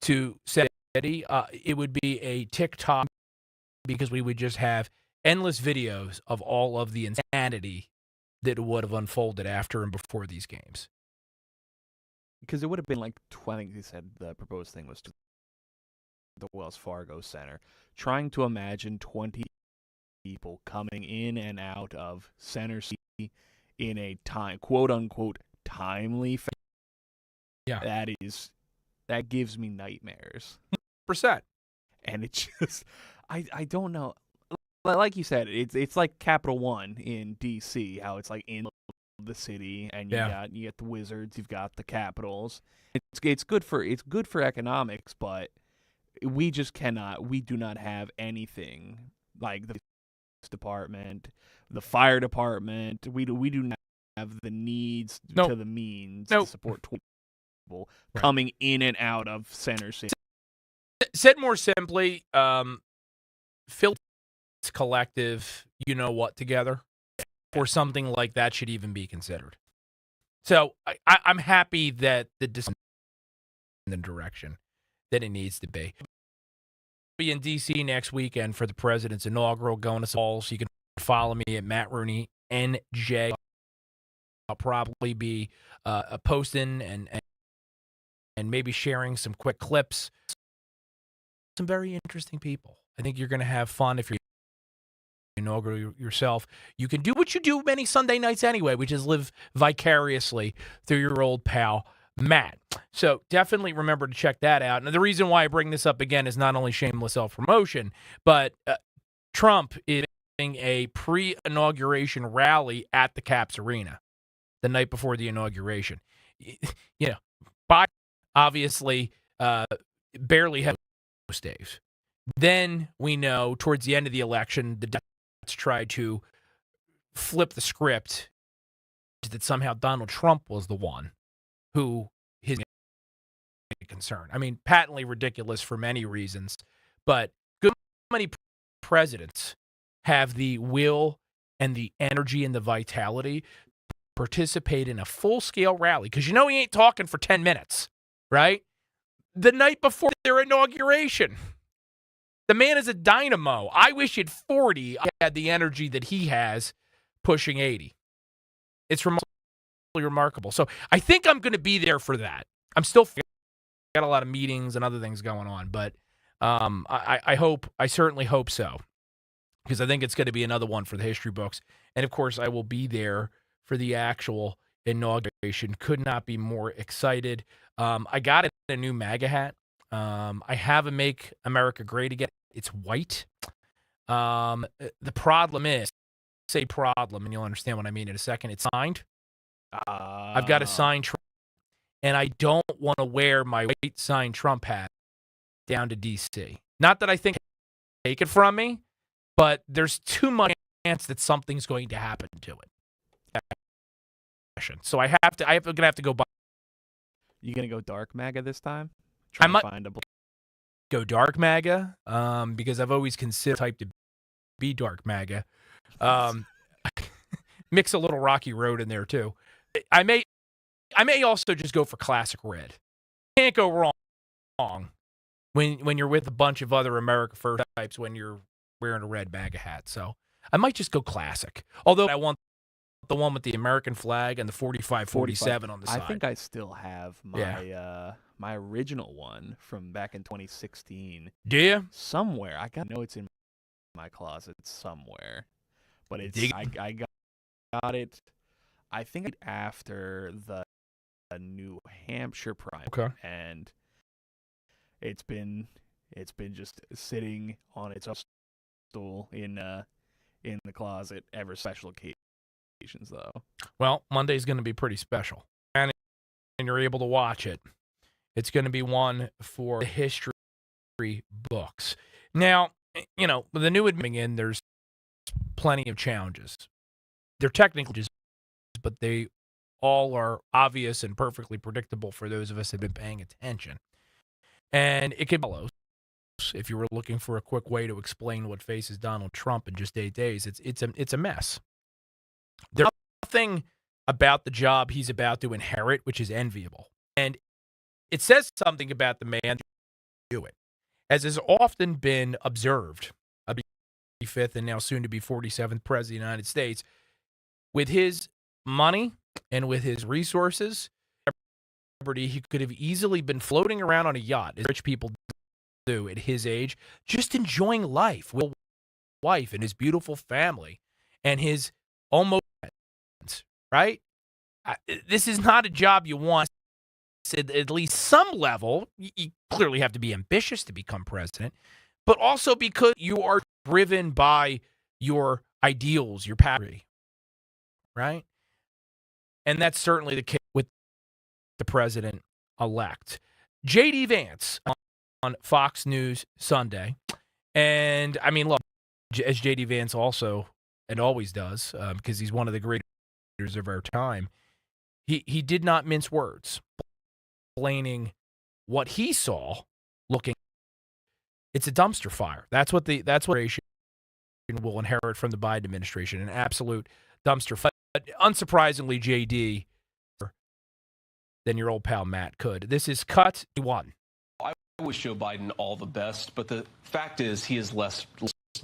to city, it would be a TikTok, because we would just have endless videos of all of the insanity that would have unfolded after and before these games. Because it would have been like, I think they said the proposed thing was to the Wells Fargo Center. Trying to imagine 20 people coming in and out of Center City in a quote-unquote, timely fashion. Yeah. That gives me nightmares. %. And it just, I don't know. Like you said, it's like Capital One in D.C., how it's like in the city, and you get the Wizards, you've got the Capitals. It's good for economics, but we do not have anything like the department, the fire department. We do not have the needs to the means to support 20 people coming in and out of Center City. Said more simply, Philly's collective, together, or something like that should even be considered. So I'm happy that the direction that it needs to be. I'll be in D.C. next weekend for the president's inaugural, going to balls. You can follow me at Matt Rooney NJ. I'll probably be posting and maybe sharing some quick clips. Some very interesting people. I think you're going to have fun if you're inaugural yourself. You can do what you do many Sunday nights anyway, which is live vicariously through your old pal, Matt. So definitely remember to check that out. And the reason why I bring this up again is not only shameless self-promotion, but Trump is doing a pre-inauguration rally at the Caps Arena the night before the inauguration. Biden obviously barely had Days. Then we know towards the end of the election, the Democrats tried to flip the script that somehow Donald Trump was the one who his concern. I mean, patently ridiculous for many reasons, but good many presidents have the will and the energy and the vitality to participate in a full-scale rally, because you know he ain't talking for 10 minutes, right? The night before their inauguration. The man is a dynamo. I wish at 40 I had the energy that he has pushing 80. It's remarkable. So I think I'm going to be there for that. I'm still got a lot of meetings and other things going on, but I certainly hope so, because I think it's going to be another one for the history books. And of course, I will be there for the actual inauguration. Could not be more excited. I got a new MAGA hat. I have a Make America Great Again. It's white. The problem is, say problem, and you'll understand what I mean in a second. It's signed. I've got a signed Trump, and I don't want to wear my white signed Trump hat down to D.C. Not that I think take it from me, but there's too much chance that something's going to happen to it. So I'm gonna have to go buy. You gonna go dark MAGA this time? I might go dark MAGA, because I've always considered type to be dark MAGA. Mix a little Rocky Road in there too. I may also just go for classic red. Can't go wrong when you're with a bunch of other America First types when you're wearing a red MAGA hat. So I might just go classic. Although I want the one with the American flag and the 45-47 on the side. I think I still have my my original one from back in 2016. Do you? Somewhere. I know it's in my closet somewhere. But it's I got it, I think, after the New Hampshire primary. Okay. And it's been just sitting on its own stool in the closet ever special occasions though. Well, Monday's going to be pretty special. And you're able to watch it. It's going to be one for the history books. Now, you know, with the new admitting in, there's plenty of challenges. They're technical, but they all are obvious and perfectly predictable for those of us that have been paying attention. And it could follow. If you were looking for a quick way to explain what faces Donald Trump in just 8 days, it's a mess. There's nothing about the job he's about to inherit which is enviable. And it says something about the man to do it. As has often been observed, a 55th and now soon to be 47th president of the United States, with his money and with his resources, he could have easily been floating around on a yacht, as rich people do at his age, just enjoying life with his wife and his beautiful family and his almost friends, right? This is not a job you want. At least some level, you clearly have to be ambitious to become president, but also because you are driven by your ideals, your passion, right? And that's certainly the case with the president-elect. J.D. Vance on Fox News Sunday. And, I mean, look, as J.D. Vance also, and always does, because he's one of the great leaders of our time, he did not mince words, explaining what he saw looking. It's a dumpster fire. That's what will inherit from the Biden administration, an absolute dumpster fire. But unsurprisingly, JD, than your old pal Matt could. This is cut one. I wish Joe Biden all the best, but the fact is he is less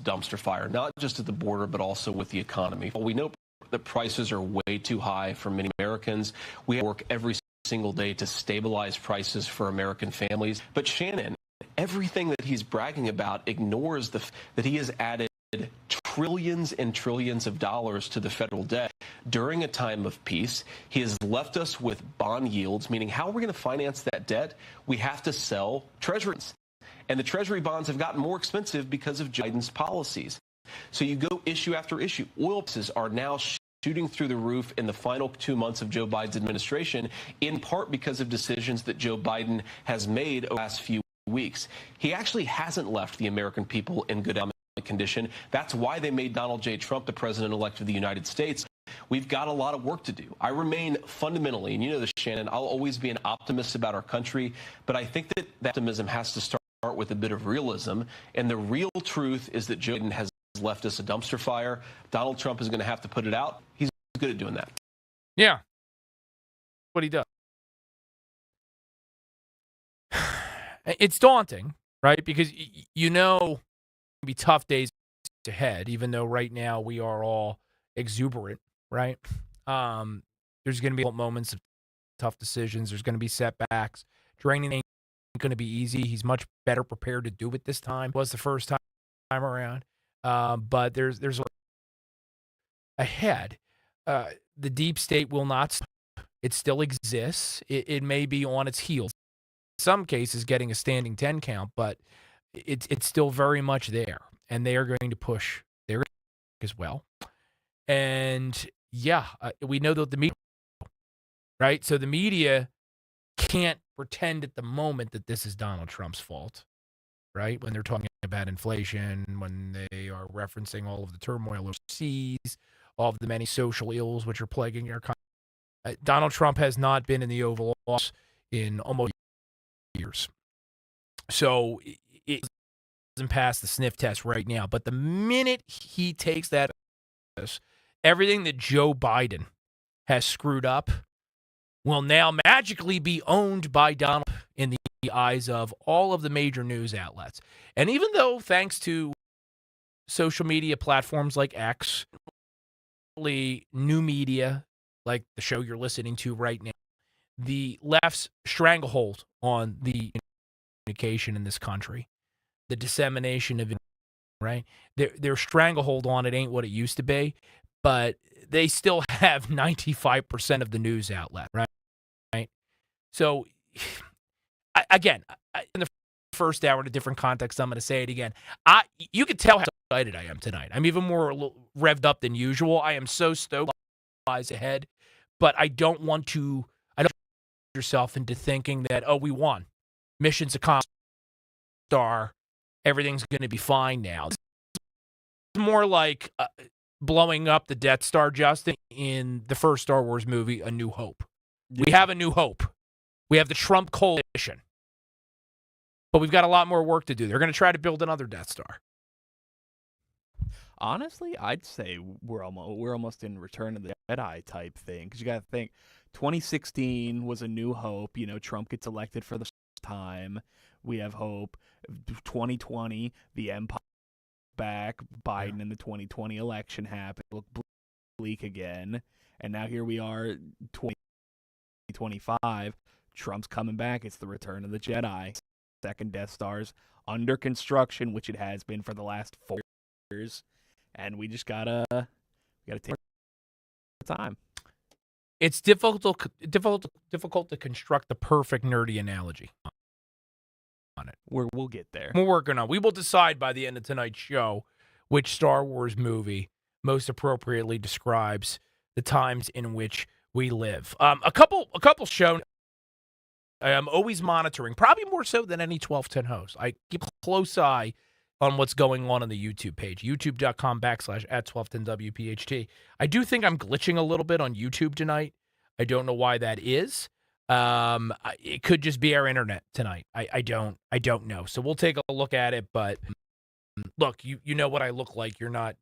dumpster fire, not just at the border, but also with the economy. We know that prices are way too high for many Americans. We work every single day to stabilize prices for American families. But Shannon, everything that he's bragging about ignores that he has added trillions and trillions of dollars to the federal debt during a time of peace. He has left us with bond yields, meaning how are we going to finance that debt? We have to sell treasuries. And the treasury bonds have gotten more expensive because of Joe Biden's policies. So you go issue after issue. Oil prices are now shooting through the roof in the final 2 months of Joe Biden's administration, in part because of decisions that Joe Biden has made over the last few weeks. He actually hasn't left the American people in good economic condition. That's why they made Donald J. Trump the president-elect of the United States. we've got a lot of work to do. I remain fundamentally, and you know this, Shannon, I'll always be an optimist about our country, but I think that optimism has to start with a bit of realism. And the real truth is that Joe Biden has left us a dumpster fire. Donald Trump is going to have to put it out. He's good at doing that. Yeah. What he does. It's daunting, right? Because you know it'll be tough days ahead, even though right now we are all exuberant, right? There's going to be moments of tough decisions. There's going to be setbacks. Training ain't going to be easy. He's much better prepared to do it this time. It was the first time around. But there's ahead. The deep state will not stop. It still exists. It may be on its heels. In some cases, getting a standing 10 count, but it's still very much there. And they are going to push there as well. And, yeah, we know that the media, right? So the media can't pretend at the moment that this is Donald Trump's fault, right? When they're talking about inflation, when they are referencing all of the turmoil overseas, all of the many social ills which are plaguing our country. Donald Trump has not been in the Oval Office in almost years. So it doesn't pass the sniff test right now. But the minute he takes that, everything that Joe Biden has screwed up will now magically be owned by Donald Trump in the eyes of all of the major news outlets. And even though, thanks to social media platforms like X, new media, like the show you're listening to right now, the left's stranglehold on the communication in this country, the dissemination of it, right? Their stranglehold on it ain't what it used to be, but they still have 95% of the news outlet, right? So, again, in the first hour in a different context, I'm going to say it again. You can tell how excited I am tonight. I'm even more revved up than usual. I am so stoked. Lies ahead, but I don't want to yourself into thinking that, oh, we won. Mission's accomplished. Star. Everything's going to be fine now. It's more like blowing up the Death Star, Justin, in the first Star Wars movie, A New Hope. Yeah. We have a new hope. We have the Trump coalition. But we've got a lot more work to do. They're going to try to build another Death Star. Honestly, I'd say we're almost in Return of the Jedi type thing, because you got to think 2016 was A New Hope. You know, Trump gets elected for the first time. We have hope. 2020, the Empire back. Biden in the 2020 election happened. Looked bleak again, and now here we are, 2025. Trump's coming back. It's the Return of the Jedi. Second Death Star's under construction, which it has been for the last 4 years. And we just gotta take our time. It's difficult to construct the perfect nerdy analogy on it. We'll get there. We're working on. We will decide by the end of tonight's show which Star Wars movie most appropriately describes the times in which we live. A couple show. I'm always monitoring, probably more so than any 1210 host. I keep a close eye on what's going on the YouTube page, youtube.com/@1210WPHT. I do think I'm glitching a little bit on YouTube tonight. I don't know why that is. It could just be our internet tonight. I don't know. So we'll take a look at it. But look, you know what I look like. You're not.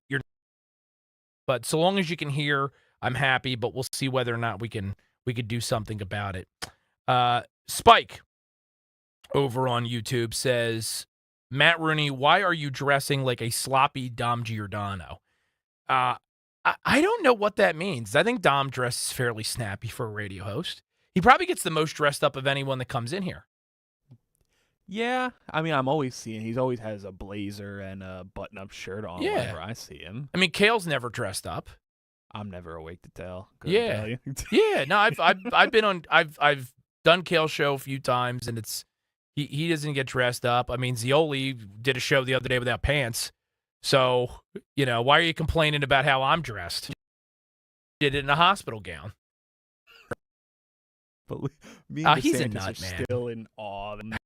But so long as you can hear, I'm happy. But we'll see whether or not we could do something about it. Spike over on YouTube says, Matt Rooney, why are you dressing like a sloppy Dom Giordano? I don't know what that means. I think Dom dresses fairly snappy for a radio host. He probably gets the most dressed up of anyone that comes in here. Yeah, I mean, I'm always seeing he always has a blazer and a button-up shirt on whenever I see him. I mean, Kale's never dressed up. I'm never awake to tell. Tell you. Yeah. No, I've been on. I've done Kale's show a few times, and it's he doesn't get dressed up. I mean, Zioli did a show the other day without pants. So, why are you complaining about how I'm dressed? Did it in a hospital gown. But me and he's a DeSantis nut, are man. still in awe that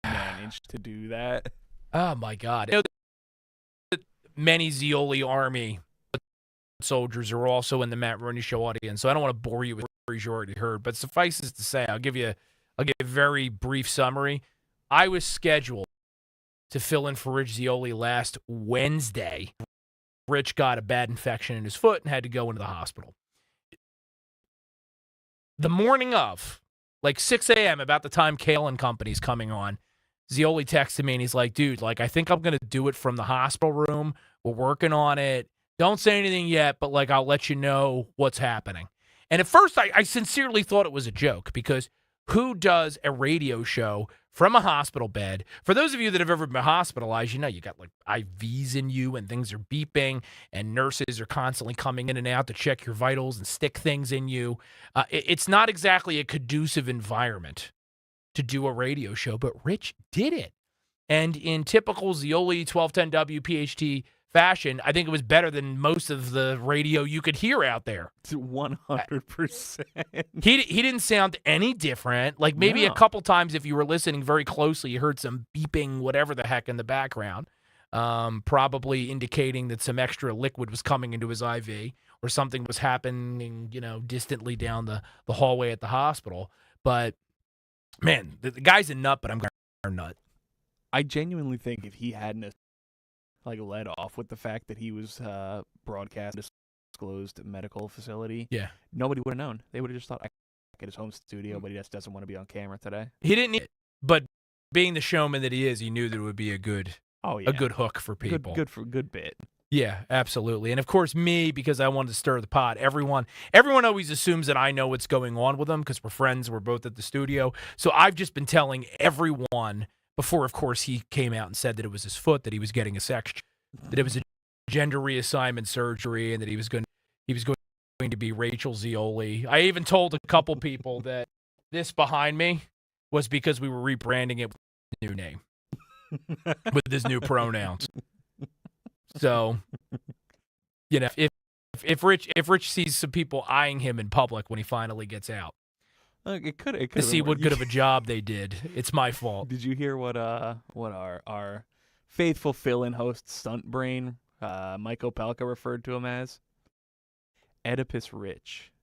managed to do that. Oh my God! The many Zioli army soldiers are also in the Matt Rooney Show audience, so I don't want to bore you with stories you already heard. But suffices to say, I'll give you a very brief summary. I was scheduled to fill in for Rich Zeoli last Wednesday. Rich got a bad infection in his foot and had to go into the hospital. The morning of, like 6 a.m., about the time Kale and Company's coming on, Zeoli texted me and he's like, dude, like, I think I'm going to do it from the hospital room. We're working on it. Don't say anything yet, but, like, I'll let you know what's happening. And at first, I sincerely thought it was a joke, because who does a radio show from a hospital bed? For those of you that have ever been hospitalized, you know you got, like, IVs in you and things are beeping and nurses are constantly coming in and out to check your vitals and stick things in you. It's not exactly a conducive environment to do a radio show, but Rich did it. And in typical Zeoli 1210 WPHT fashion, I think it was better than most of the radio you could hear out there. 100%. He didn't sound any different. Like, maybe a couple times, if you were listening very closely, you heard some beeping, whatever the heck, in the background, probably indicating that some extra liquid was coming into his IV or something was happening, distantly down the hallway at the hospital. But, man, the guy's a nut, but I'm a nut. I genuinely think if he hadn't led off with the fact that he was broadcast disclosed medical facility, nobody would have known. They would have just thought, I at his home studio, but he just doesn't want to be on camera today. He didn't need it, but being the showman that he is, he knew that it would be a good hook for people. Good bit. Yeah, absolutely. And of course, me, because I wanted to stir the pot. Everyone always assumes that I know what's going on with him because we're friends. We're both at the studio. So I've just been telling everyone before, of course, he came out and said that it was his foot, that he was getting a section, that it was a gender reassignment surgery, and that he was going to be Rachel Zeoli. I even told a couple people that this behind me was because we were rebranding it with a new name, with his new pronouns. So, if Rich sees some people eyeing him in public when he finally gets out, it could to see what good of a job they did. It's my fault. Did you hear what our faithful fill-in host Stunt Brain, Mike Opelka, referred to him as? Oedipus Rich.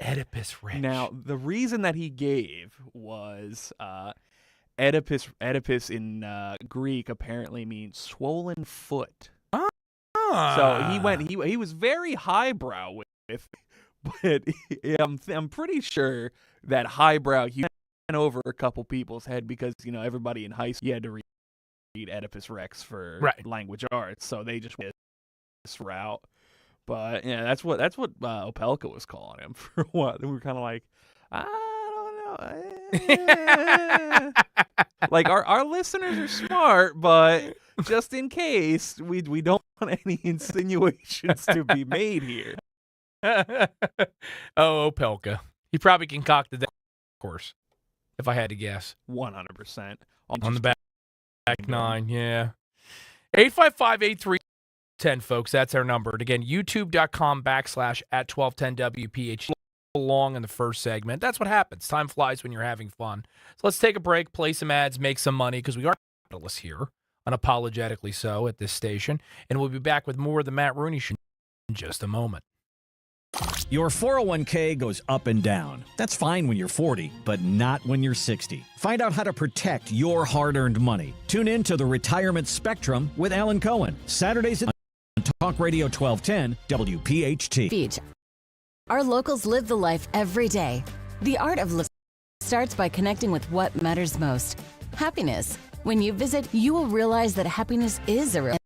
Oedipus Rich. Now, the reason that he gave was Oedipus in Greek apparently means swollen foot. So he was very highbrow with, but I'm pretty sure that highbrow he went over a couple people's head because everybody in high school had to read Oedipus Rex for language arts, so they just went this route. But yeah, that's what Opelka was calling him for a while. And we were kind of like, I don't know. Like our listeners are smart, but just in case, we don't want any insinuations to be made here. Oh, Opelka. He probably concocted that, of course, if I had to guess. 100%. On the back nine, yeah. 855-8310, folks. That's our number. And again, youtube.com/@1210WPHT. Along in the first segment. That's what happens. Time flies when you're having fun. So let's take a break, play some ads, make some money, because we are capitalists here, unapologetically so, at this station. And we'll be back with more of the Matt Rooney Show in just a moment. Your 401k goes up and down. That's fine when you're 40, but not when you're 60. Find out how to protect your hard-earned money. Tune in to the Retirement Spectrum with Alan Cohen. Saturdays on Talk Radio 1210 WPHT. Beach. Our locals live the life every day. The art of living starts by connecting with what matters most. Happiness. When you visit, you will realize that happiness is a real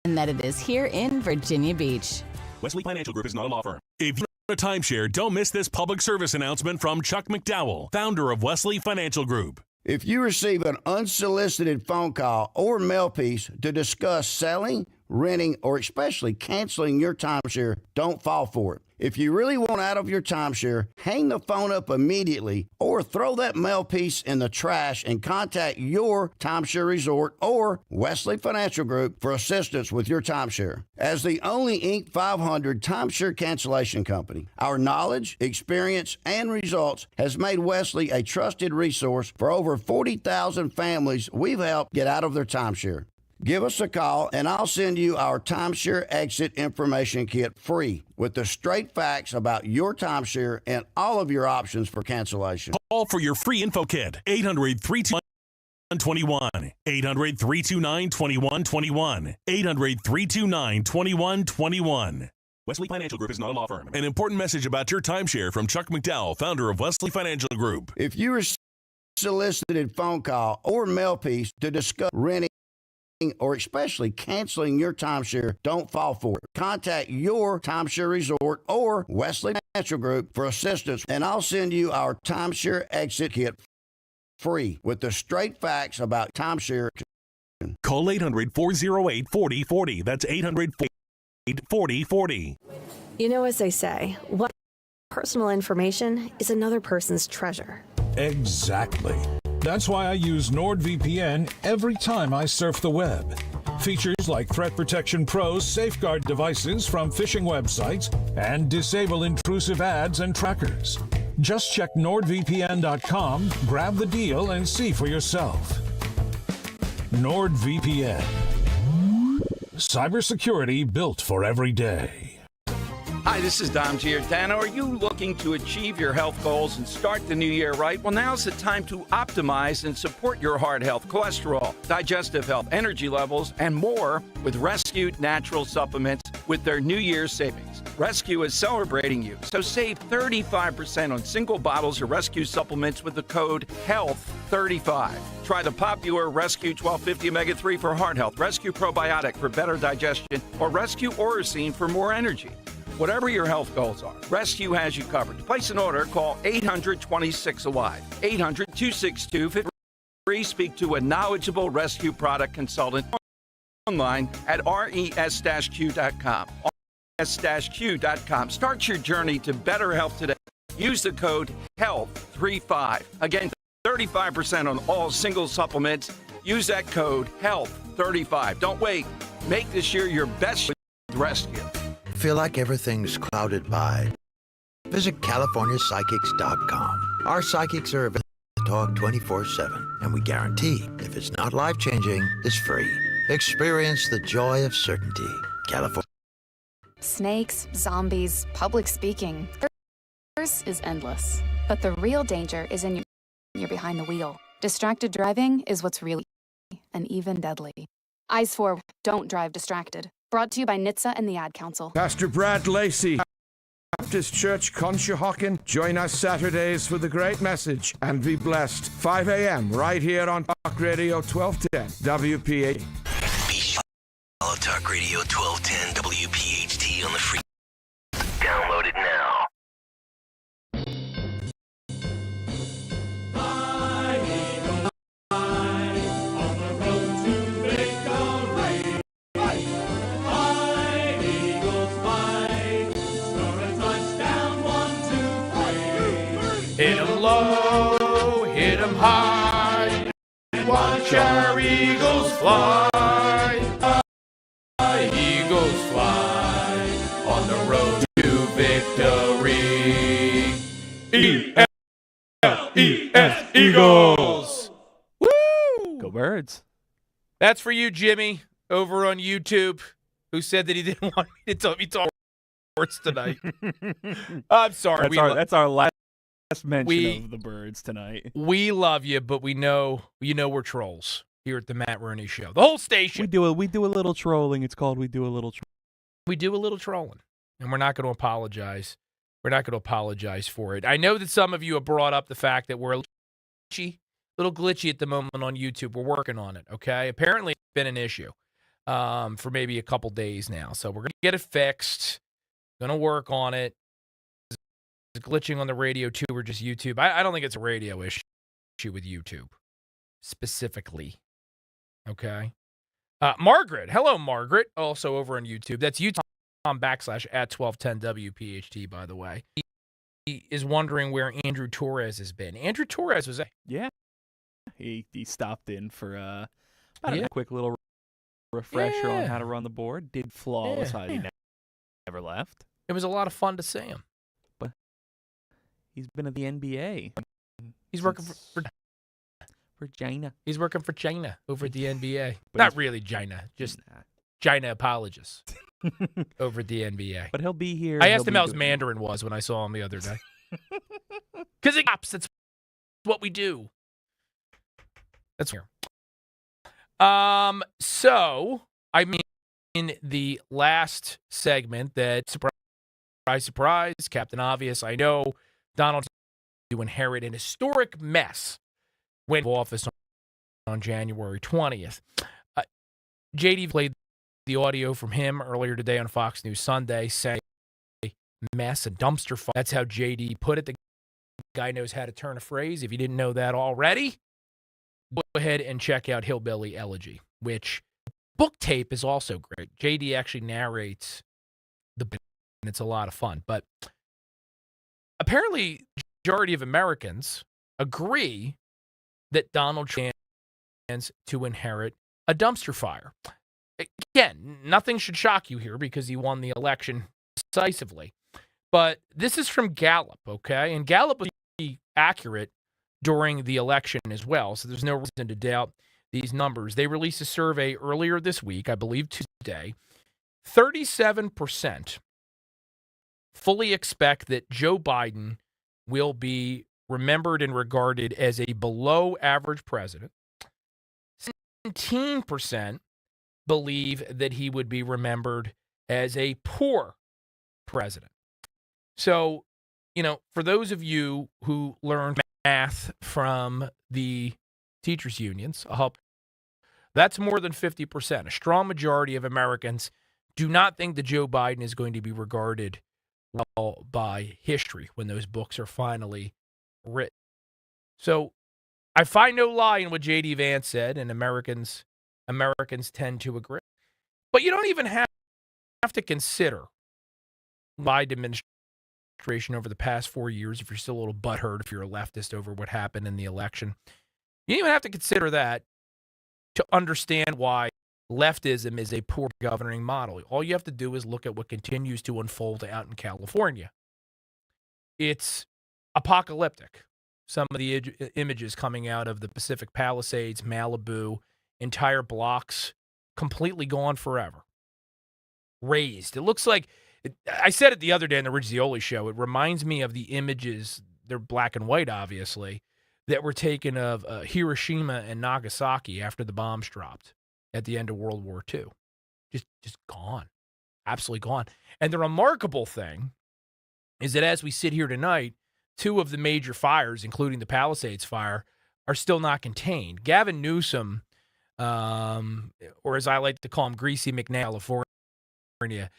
and that it is here in Virginia Beach. Wesley Financial Group is not a law firm. If you're a timeshare, don't miss this public service announcement from Chuck McDowell, founder of Wesley Financial Group. If you receive an unsolicited phone call or mail piece to discuss selling, renting, or especially canceling your timeshare, don't fall for it. If you really want out of your timeshare, hang the phone up immediately or throw that mail piece in the trash and contact your timeshare resort or Wesley Financial Group for assistance with your timeshare. As the only Inc. 500 timeshare cancellation company, our knowledge, experience, and results has made Wesley a trusted resource for over 40,000 families we've helped get out of their timeshare. give us a call, and I'll send you our timeshare exit information kit free with the straight facts about your timeshare and all of your options for cancellation. Call for your free info kit. 800-329-2121. 800-329-2121. 800-329-2121. Wesley Financial Group is not a law firm. An important message about your timeshare from Chuck McDowell, founder of Wesley Financial Group. If you receive a solicited phone call or mail piece to discuss renting or especially canceling your timeshare, don't fall for it. Contact your timeshare resort or Wesley Financial Group for assistance, and I'll send you our timeshare exit kit free with the straight facts about timeshare. Call 800-408-4040. That's 800-408-4040. You know, as they say, one personal information is another person's treasure. Exactly. That's why I use NordVPN every time I surf the web. Features like Threat Protection Pro's safeguard devices from phishing websites and disable intrusive ads and trackers. Just check NordVPN.com, grab the deal, and see for yourself. NordVPN. Cybersecurity built for every day. Hi, this is Dom Giordano. Are you looking to achieve your health goals and start the new year right? Well, now's the time to optimize and support your heart health, cholesterol, digestive health, energy levels, and more with Rescue Natural Supplements with their New Year's savings. Rescue is celebrating you, so save 35% on single bottles of Rescue supplements with the code HEALTH35. Try the popular Rescue 1250 Omega-3 for heart health, Rescue Probiotic for better digestion, or Rescue Oracine for more energy. Whatever your health goals are, Rescue has you covered. To place an order, call 800-26-ALIVE, 800-262-53. Speak to a knowledgeable Rescue product consultant online at res-q.com. res-q.com. Start your journey to better health today. Use the code HEALTH35. Again, 35% on all single supplements. Use that code HEALTH35. Don't wait. Make this year your best with Rescue. Feel like everything's clouded by? Visit CaliforniaPsychics.com. Our psychics are available to talk 24/7, and we guarantee if it's not life-changing, it's free. Experience the joy of certainty. California. Snakes, zombies, public speaking. Thirst is endless. But the real danger is in you're behind the wheel. Distracted driving is what's really and even deadly. Eyes forward, don't drive distracted. Brought to you by NHTSA and the Ad Council. Pastor Brad Lacey, Baptist Church, Conshohocken. Join us Saturdays for the great message and be blessed. 5 a.m. right here on Talk Radio 1210 WPHT. Follow Talk Radio 1210 WPHT on the free. Download it now. Hit 'em low, hit 'em high. Watch our Eagles fly. Eagles fly on the road to victory. E-L-E-S, Eagles. Woo! Go Birds. That's for you, Jimmy, over on YouTube, who said that he didn't want me to talk sports tonight. I'm sorry. That's our last mention of the Birds tonight. We love you, but we know we're trolls here at the Matt Rooney Show. The whole station. We do a little trolling. It's called We Do a Little Trolling. We do a little trolling, and we're not going to apologize. We're not going to apologize for it. I know that some of you have brought up the fact that we're a little glitchy at the moment on YouTube. We're working on it, okay? Apparently, it's been an issue for maybe a couple days now, so we're going to get it fixed. Going to work on it. It's glitching on the radio too, or just YouTube. I don't think it's a radio issue with YouTube specifically. Okay. Margaret. Hello, Margaret. Also over on YouTube. That's YouTube.com/@1210WPHT, by the way. He is wondering where Andrew Torres has been. Andrew Torres was Yeah. He stopped in for a quick little refresher on how to run the board. Did flawless. He never left. It was a lot of fun to see him. He's been at the NBA. He's working for For China. He's working for China over at the NBA. But Not really China, just China apologists over at the NBA. But he'll be here. I asked him how his Mandarin was when I saw him the other day. Because that's what we do. That's here. So I mean, in the last segment, that surprise, Captain Obvious. I know Donald to inherit an historic mess when into office on January 20th. JD played the audio from him earlier today on Fox News Sunday, saying mess, a dumpster fire. That's how JD put it. The guy knows how to turn a phrase. If you didn't know that already, go ahead and check out Hillbilly Elegy, which book tape is also great. JD actually narrates the book, and it's a lot of fun. But apparently, the majority of Americans agree that Donald Trump stands to inherit a dumpster fire. Again, nothing should shock you here because he won the election decisively. But this is from Gallup, okay? And Gallup was accurate during the election as well, so there's no reason to doubt these numbers. They released a survey earlier this week, I believe Tuesday. 37% fully expect that Joe Biden will be remembered and regarded as a below-average president. 17% believe that he would be remembered as a poor president. So, for those of you who learned math from the teachers' unions, I'll help. That's more than 50%. A strong majority of Americans do not think that Joe Biden is going to be regarded well by history when those books are finally written. So I find no lie in what J.D. Vance said, and Americans tend to agree. But you don't even have to consider Biden administration over the past 4 years if you're still a little butthurt, if you're a leftist over what happened in the election. You don't even have to consider that to understand why leftism is a poor governing model. All you have to do is look at what continues to unfold out in California. It's apocalyptic. Some of the images coming out of the Pacific Palisades, Malibu, entire blocks completely gone forever. Razed. It looks like, I said it the other day in the Rich Zioli show, it reminds me of the images, they're black and white obviously, that were taken of Hiroshima and Nagasaki after the bombs dropped at the end of World War II. Just gone. Absolutely gone. And the remarkable thing is that as we sit here tonight, two of the major fires, including the Palisades fire, are still not contained. Gavin Newsom, or as I like to call him, Greasy McNair, California,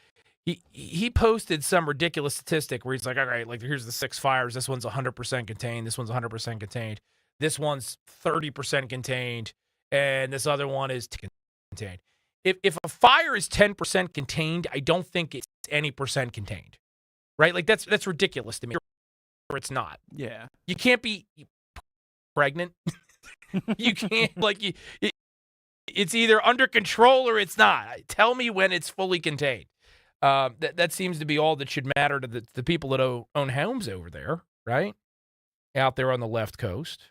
he posted some ridiculous statistic where he's like, all right, like here's the 6 fires. This one's 100% contained. This one's 100% contained. This one's 30% contained. And this other one is contained. If a fire is 10% contained, I don't think it's any percent contained, right? Like that's ridiculous to me. Or it's not. Yeah. You can't be pregnant. You can't it's either under control or it's not. Tell me when it's fully contained. That seems to be all that should matter to the people that own homes over there, right? Out there on the left coast.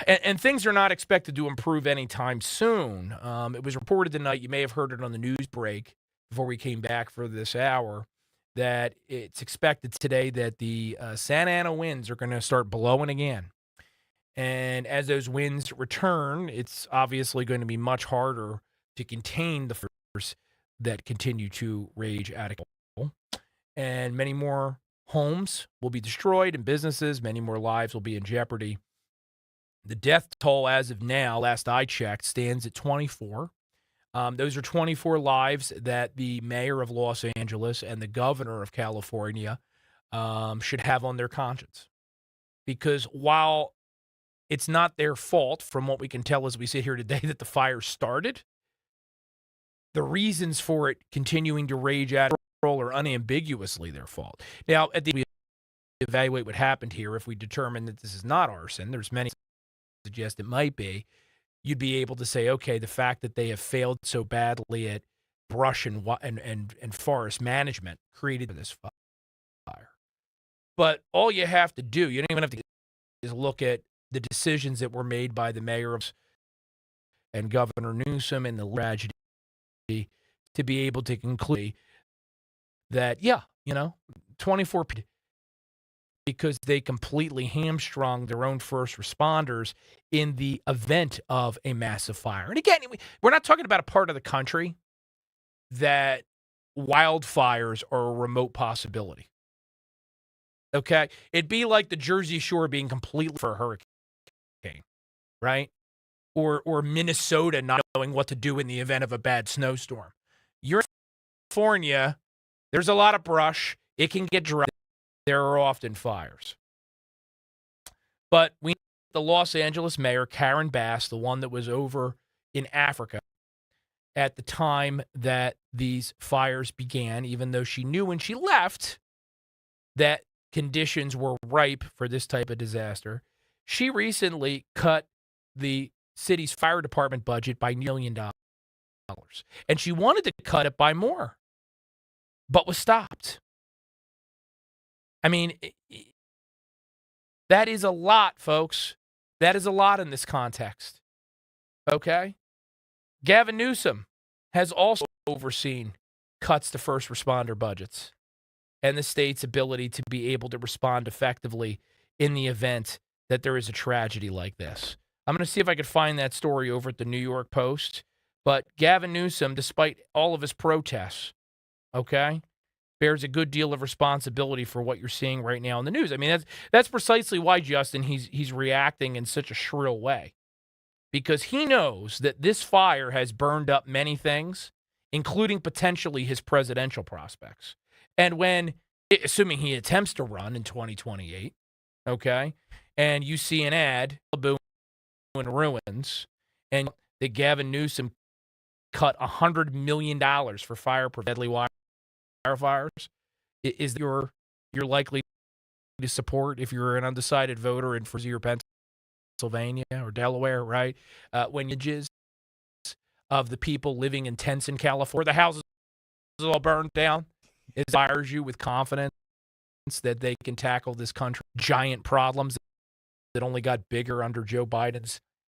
And things are not expected to improve anytime soon. It was reported tonight, you may have heard it on the news break before we came back for this hour, that it's expected today that the Santa Ana winds are going to start blowing again. And as those winds return, it's obviously going to be much harder to contain the fires that continue to rage out of control. And many more homes will be destroyed and businesses, many more lives will be in jeopardy. The death toll as of now, last I checked, stands at 24. Those are 24 lives that the mayor of Los Angeles and the governor of California should have on their conscience. Because while it's not their fault, from what we can tell as we sit here today, that the fire started, the reasons for it continuing to rage out of control are unambiguously their fault. Now, at the end, we evaluate what happened here. If we determine that this is not arson, there's many suggest it might be, you'd be able to say, okay, the fact that they have failed so badly at brush and forest management created this fire. But all you have to do, you don't even have to, is look at the decisions that were made by the mayor and Governor Newsom and the tragedy to be able to conclude that, 24 people, because they completely hamstrung their own first responders in the event of a massive fire. And again, we're not talking about a part of the country that wildfires are a remote possibility. Okay? It'd be like the Jersey Shore being completely for a hurricane, right? Or Minnesota not knowing what to do in the event of a bad snowstorm. You're in California, there's a lot of brush. It can get dry. There are often fires. But the Los Angeles mayor, Karen Bass, the one that was over in Africa at the time that these fires began, even though she knew when she left that conditions were ripe for this type of disaster, she recently cut the city's fire department budget by $1 million. And she wanted to cut it by more, but was stopped. I mean, that is a lot, folks. That is a lot in this context. Okay? Gavin Newsom has also overseen cuts to first responder budgets and the state's ability to be able to respond effectively in the event that there is a tragedy like this. I'm going to see if I could find that story over at the New York Post. But Gavin Newsom, despite all of his protests, okay, bears a good deal of responsibility for what you're seeing right now in the news. I mean, that's precisely why, Justin, he's reacting in such a shrill way. Because he knows that this fire has burned up many things, including potentially his presidential prospects. And when, assuming he attempts to run in 2028, okay, and you see an ad, in ruins, and that Gavin Newsom cut $100 million for deadly wildfires, is you're likely to support if you're an undecided voter in Jersey or Pennsylvania or Delaware, right? When images of the people living in tents in California, the houses all burned down, it inspires you with confidence that they can tackle this country's giant problems that only got bigger under Joe Biden's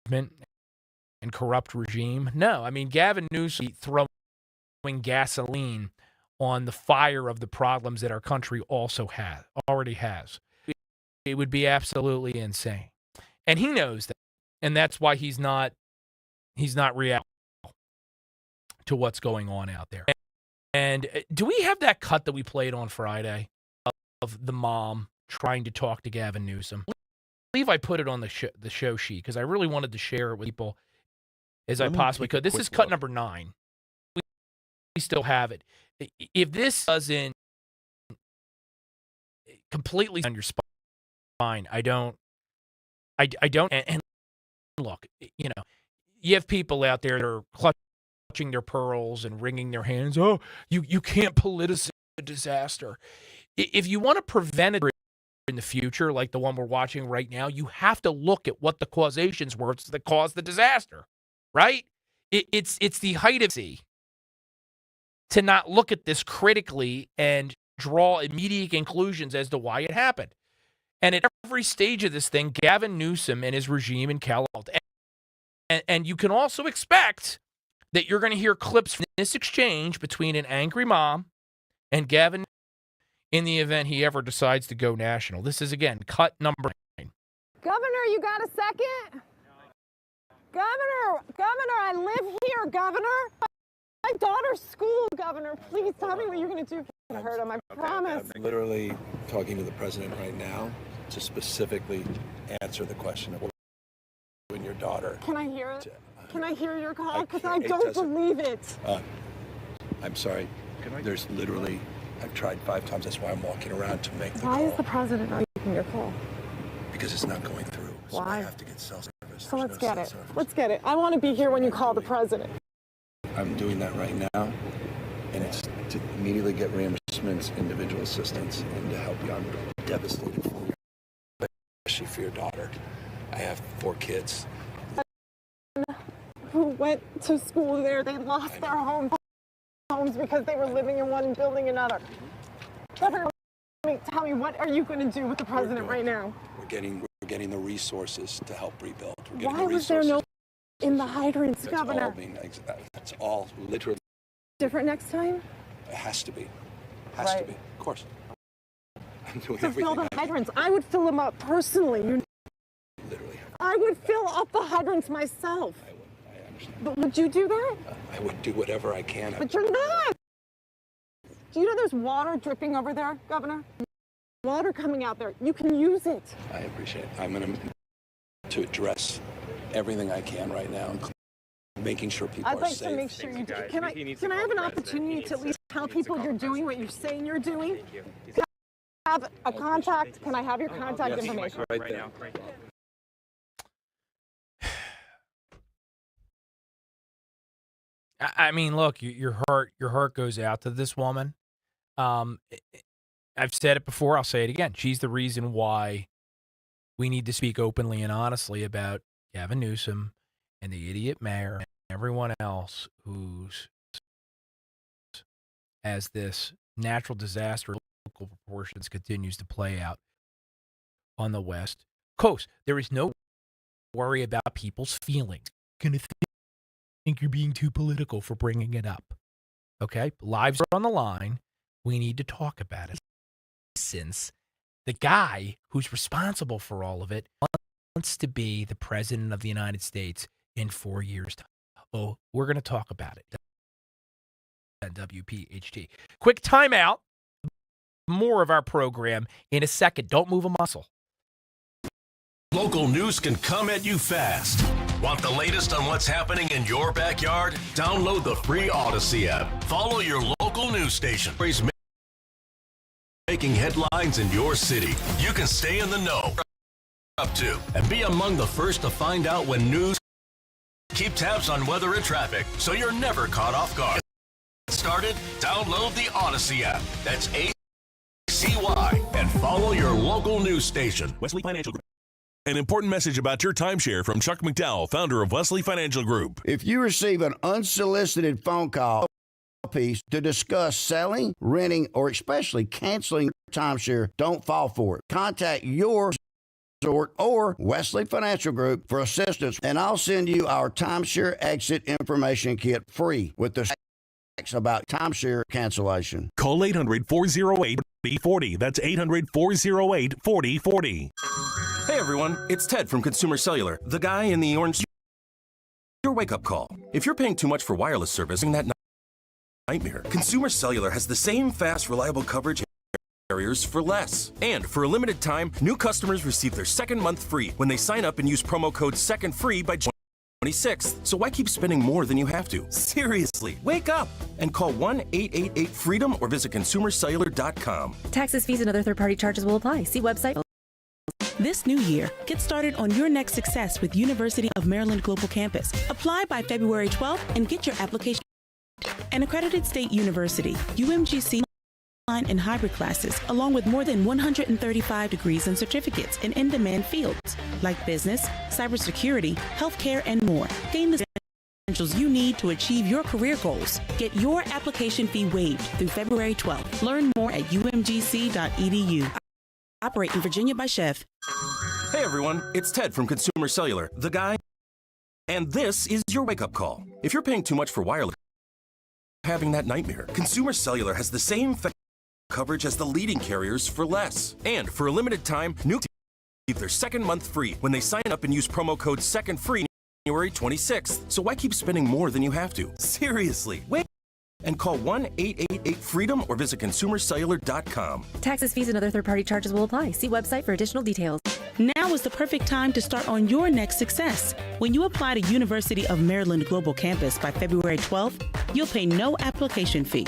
and corrupt regime. No, I mean, Gavin Newsom throwing gasoline on the fire of the problems that our country already has. It would be absolutely insane. And he knows that. And that's why he's not reacting to what's going on out there. And do we have that cut that we played on Friday of the mom trying to talk to Gavin Newsom? I believe I put it on the show sheet because I really wanted to share it with people as I possibly could. This is cut number 9. We still have it. If this doesn't completely on your spine, I don't. And look, you have people out there that are clutching their pearls and wringing their hands. Oh, you can't politicize a disaster. If you want to prevent it in the future, like the one we're watching right now, you have to look at what the causations were that caused the disaster, right? It's the height of to not look at this critically and draw immediate conclusions as to why it happened. And at every stage of this thing, Gavin Newsom and his regime in California, and you can also expect that you're going to hear clips from this exchange between an angry mom and Gavin in the event he ever decides to go national. This is, again, cut number 9. Governor, you got a second? Governor, I live here, Governor. My daughter's school, Governor. Please tell me what you're going to do for her, I promise. I'm literally talking to the president right now to specifically answer the question of what you and your daughter. Can I hear it? Can I hear your call? Because I don't believe it. I'm sorry. There's literally, I've tried 5 times. That's why I'm walking around to make the call. Why is the president not taking your call? Because it's not going through. So Why? I have to get cell service. So let's get it. Let's get it. I want to be here when you call the president. I'm doing that right now, and it's to immediately get reimbursements, individual assistance, and to help you. I'm devastated for you, especially for your daughter. I have 4 kids. Who went to school there, they lost their homes because they were living in one building another. Governor, tell me, what are you going to do with the president right now? We're getting the resources to help rebuild. We're getting Why the was there no resources. in the hydrants, That's Governor? all that's all literally. Different next time? It has to be. Has to Right. be. Of course. I'm doing To fill everything the I can. hydrants. I would fill them up personally. Literally. I would fill up the hydrants myself. I understand. But would you do that? I would do whatever I can. But you're not. Do you know there's water dripping over there, Governor? Water coming out there. You can use it. I appreciate it. I'm going to address everything I can right now, including making sure people I'd are like safe. to make sure you do. Can I have an opportunity to at least tell people you're doing what you're saying you're doing? Can I have a contact? Can I have your contact information? Right there. I mean, look, your heart goes out to this woman. I've said it before. I'll say it again. She's the reason why we need to speak openly and honestly about Gavin Newsom and the idiot mayor and everyone else who's, as this natural disaster of local proportions continues to play out on the West Coast. There is no worry about people's feelings. Gonna think you're being too political for bringing it up. Okay? Lives are on the line. We need to talk about it. Since the guy who's responsible for all of it wants to be the president of the United States in 4 years' time. Oh, we're going to talk about it at WPHT. Quick timeout. More of our program in a second. Don't move a muscle. Local news can come at you fast. Want the latest on what's happening in your backyard? Download the free Odyssey app. Follow your local news station. Making headlines in your city. You can stay in the know. Up to and be among the first to find out when news. Keep tabs on weather and traffic so you're never caught off guard. Started? Download the Odyssey app. That's ACY and follow your local news station. Wesley Financial Group. An important message about your timeshare from Chuck McDowell, founder of Wesley Financial Group. If you receive an unsolicited phone call piece to discuss selling, renting, or especially canceling your timeshare, don't fall for it. Contact your resort or Wesley Financial Group for assistance, and I'll send you our timeshare exit information kit free with the facts about timeshare cancellation. Call 800-408-4040. That's 800-408-4040. Hey everyone, it's Ted from Consumer Cellular, the guy in the orange. Your wake-up call. If you're paying too much for wireless service, that nightmare. Consumer Cellular has the same fast, reliable coverage carriers for less. And for a limited time, new customers receive their second month free when they sign up and use promo code SECONDFREE by 26th. So why keep spending more than you have to? Seriously, wake up and call 1-888-FREEDOM or visit consumercellular.com. Taxes, fees, and other third-party charges will apply. See website. This new year, get started on your next success with University of Maryland Global Campus. Apply by February 12th and get your application. An accredited state university, UMGC online and hybrid classes, along with more than 135 degrees and certificates in in-demand fields like business, cybersecurity, healthcare, and more. Gain the credentials you need to achieve your career goals. Get your application fee waived through February 12th. Learn more at umgc.edu. Operate in Virginia by Chef. Hey everyone, it's Ted from Consumer Cellular, the guy. And this is your wake-up call. If you're paying too much for wireless, having that nightmare. Consumer Cellular has the same coverage as the leading carriers for less. And for a limited time, new receive their second month free when they sign up and use promo code SECONDFREE January 26th. So why keep spending more than you have to? Seriously, wait. And call 1-888-FREEDOM or visit consumercellular.com. Taxes, fees, and other third-party charges will apply. See website for additional details. Now is the perfect time to start on your next success. When you apply to University of Maryland Global Campus by February 12th, you'll pay no application fee.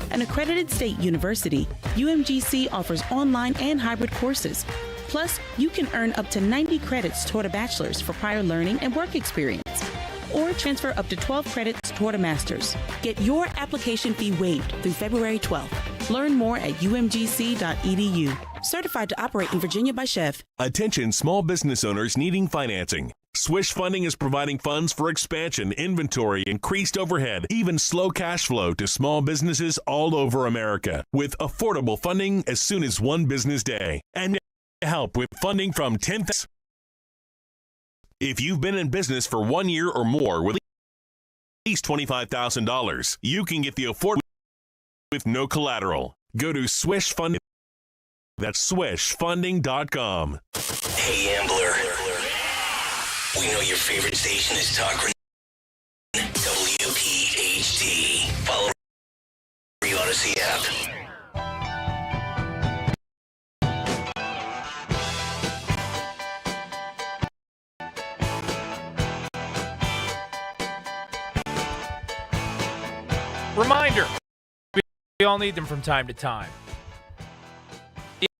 An accredited state university, UMGC offers online and hybrid courses. Plus, you can earn up to 90 credits toward a bachelor's for prior learning and work experience, or transfer up to 12 credits toward a master's. Get your application fee waived through February 12th. Learn more at umgc.edu. Certified to operate in Virginia by Chef. Attention small business owners needing financing. Swish Funding is providing funds for expansion, inventory, increased overhead, even slow cash flow to small businesses all over America with affordable funding as soon as one business day. And help with funding from 10,000. If you've been in business for 1 year or more with at least $25,000, you can get the affordable with no collateral. Go to Swish Funding. That's swishfunding.com. Hey, Ambler. We know your favorite station is Talk WPHT. Follow the Free Odyssey app. Reminder, we all need them from time to time.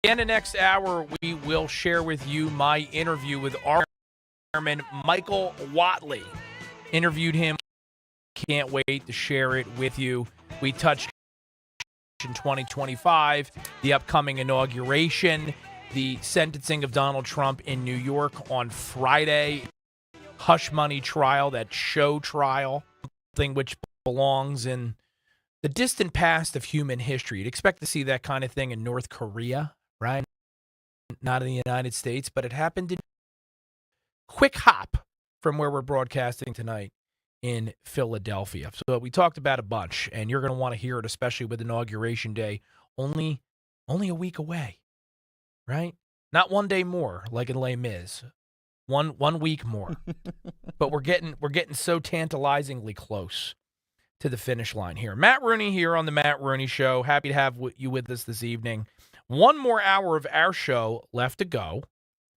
In the next hour, we will share with you my interview with Chairman Michael Whatley. Interviewed him. Can't wait to share it with you. We touched in 2025, the upcoming inauguration, the sentencing of Donald Trump in New York on Friday, hush money trial, that show trial, thing which belongs in the distant past of human history. You'd expect to see that kind of thing in North Korea, right? Not in the United States, but it happened in quick hop from where we're broadcasting tonight in Philadelphia. So we talked about a bunch, and you're going to want to hear it, especially with Inauguration Day only a week away, right? Not one day more, like in Les Mis. One week more. But we're getting so tantalizingly close to the finish line here. Matt Rooney here on the Matt Rooney Show. Happy to have you with us this evening. One more hour of our show left to go.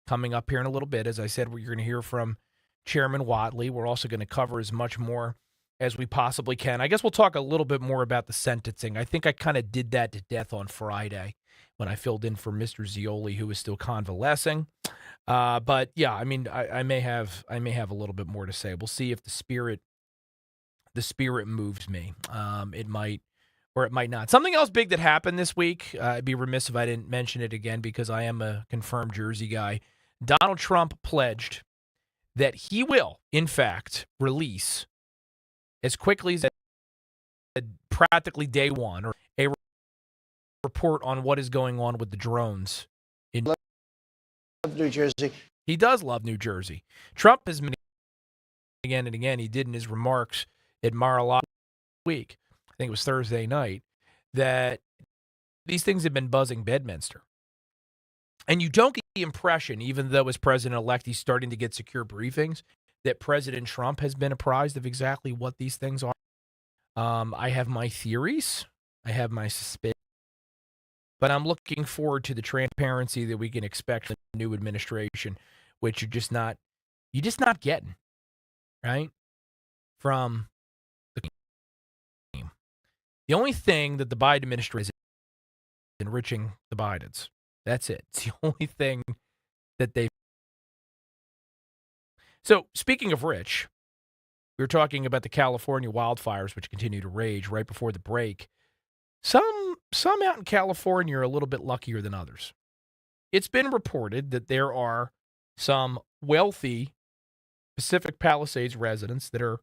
Coming up here in a little bit, as I said, you're going to hear from Chairman Whatley. We're also going to cover as much more as we possibly can. I guess we'll talk a little bit more about the sentencing. I think I kind of did that to death on Friday when I filled in for Mr. Zioli, who is still convalescing. But yeah, I mean, I may have a little bit more to say. We'll see if the spirit moves me. It might, or it might not. Something else big that happened this week. I'd be remiss if I didn't mention it again because I am a confirmed Jersey guy. Donald Trump pledged that he will, in fact, release as quickly as practically day one, or a report on what is going on with the drones in New Jersey. He does love New Jersey. Trump has been again and again. He did in his remarks at Mar-a-Lago week, I think it was Thursday night, that these things have been buzzing Bedminster. And you don't get the impression, even though as president-elect he's starting to get secure briefings, that President Trump has been apprised of exactly what these things are. I have my theories. I have my suspicions. But I'm looking forward to the transparency that we can expect from the new administration, which you're just not getting, right? From the team. The only thing that the Biden administration is enriching the Bidens. That's it. It's the only thing that they. So, speaking of rich, we were talking about the California wildfires, which continue to rage right before the break. Some out in California are a little bit luckier than others. It's been reported that there are some wealthy Pacific Palisades residents that are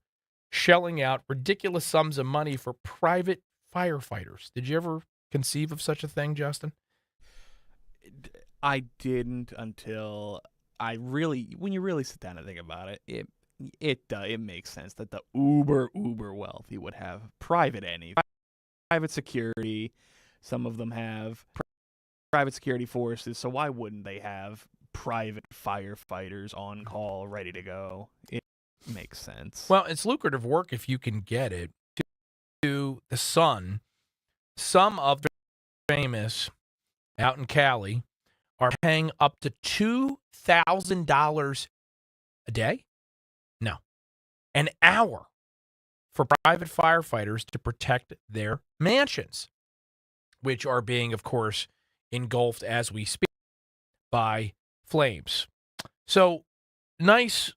shelling out ridiculous sums of money for private firefighters. Did you ever conceive of such a thing, Justin? I didn't until when you really sit down and think about it, it makes sense that the uber wealthy would have private security. Some of them have private security forces, so why wouldn't they have private firefighters on call, ready to go? It makes sense. Well, it's lucrative work if you can get it. To the Sun, some of the famous out in Cali are paying up to $2,000 a day? No. An hour for private firefighters to protect their mansions, which are being, of course, engulfed as we speak by flames. So, nice.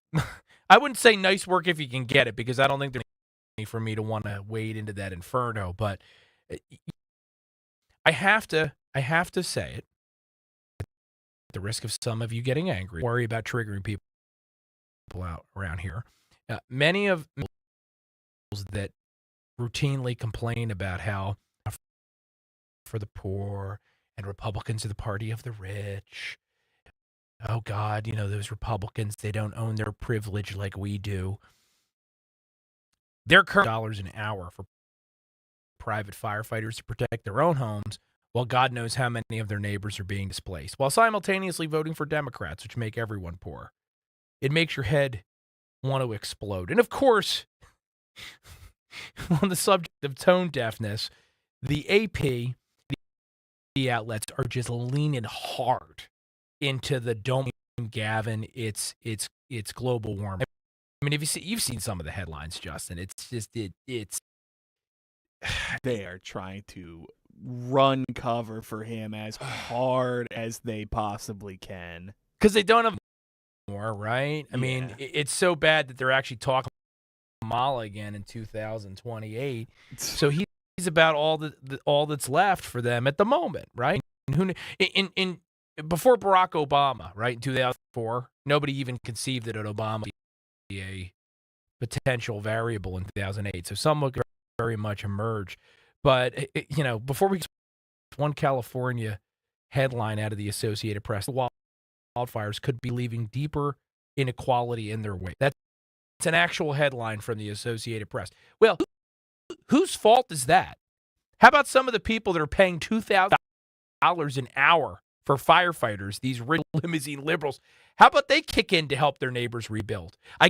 I wouldn't say nice work if you can get it, because I don't think there's any for me to want to wade into that inferno. But I have to say it. At the risk of some of you getting angry, worry about triggering people out around here. Many of that routinely complain about how for the poor and Republicans are the party of the rich oh, God, those Republicans, they don't own their privilege like we do. They're current dollars an hour for private firefighters to protect their own homes, while God knows how many of their neighbors are being displaced, while simultaneously voting for Democrats, which make everyone poor. It makes your head want to explode. And, of course, on the subject of tone deafness, the AP, the outlets are just leaning hard into the don't Gavin, it's global warming. I mean, you've seen some of the headlines, Justin. It's just it's they are trying to run cover for him as hard as they possibly can because they don't have more, right? I mean, it's so bad that they're actually talking Kamala again in 2028. So he's about all that's left for them at the moment, right? And in before Barack Obama, right, in 2004, nobody even conceived that Obama would be a potential variable in 2008. So some would very much emerge. But, before we one California headline out of the Associated Press, the wildfires could be leaving deeper inequality in their wake. That's an actual headline from the Associated Press. Well, whose fault is that? How about some of the people that are paying $2,000 an hour for firefighters, these rich limousine liberals? How about they kick in to help their neighbors rebuild? I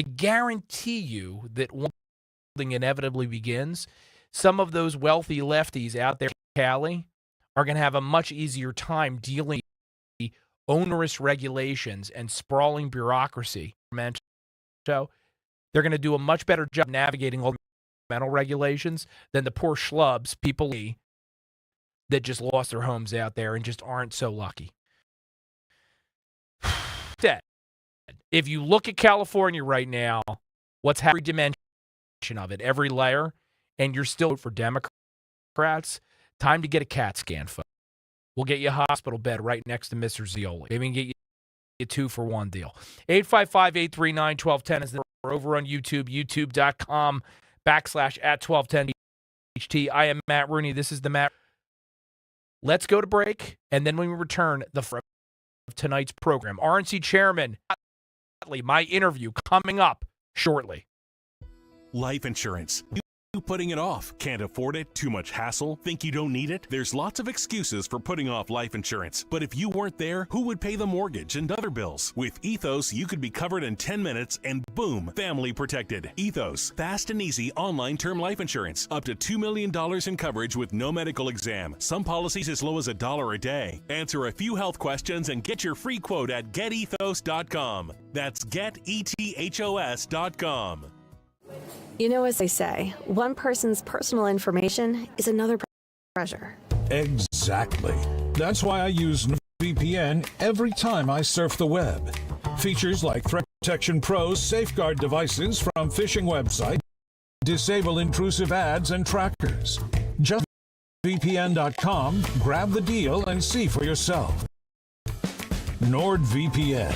guarantee you that one building inevitably begins, some of those wealthy lefties out there in Cali are going to have a much easier time dealing with onerous regulations and sprawling bureaucracy. So they're going to do a much better job navigating all the environmental regulations than the poor schlubs, people that just lost their homes out there and just aren't so lucky. If you look at California right now, what's every dimension of it, every layer, and you're still for Democrats, time to get a CAT scan, folks. We'll get you a hospital bed right next to Mr. Zioli. Maybe we can get you a 2-for-1 deal. 855-839-1210 is the number over on YouTube, youtube.com/@1210HT. I am Matt Rooney. This is the Matt. Let's go to break, and then when we return, the front of tonight's program. RNC Chairman, my interview coming up shortly. Life insurance. You putting it off? Can't afford it? Too much hassle? Think you don't need it? There's lots of excuses for putting off life insurance. But if you weren't there, who would pay the mortgage and other bills? With Ethos, you could be covered in 10 minutes and boom, family protected. Ethos, fast and easy online term life insurance. Up to $2 million in coverage with no medical exam. Some policies as low as $1 a day. Answer a few health questions and get your free quote at getethos.com. That's getethos.com. As they say, one person's personal information is another treasure. Exactly. That's why I use NordVPN every time I surf the web. Features like Threat Protection Pro's safeguard devices from phishing websites disable intrusive ads and trackers. Just VPN.com, grab the deal and see for yourself. NordVPN.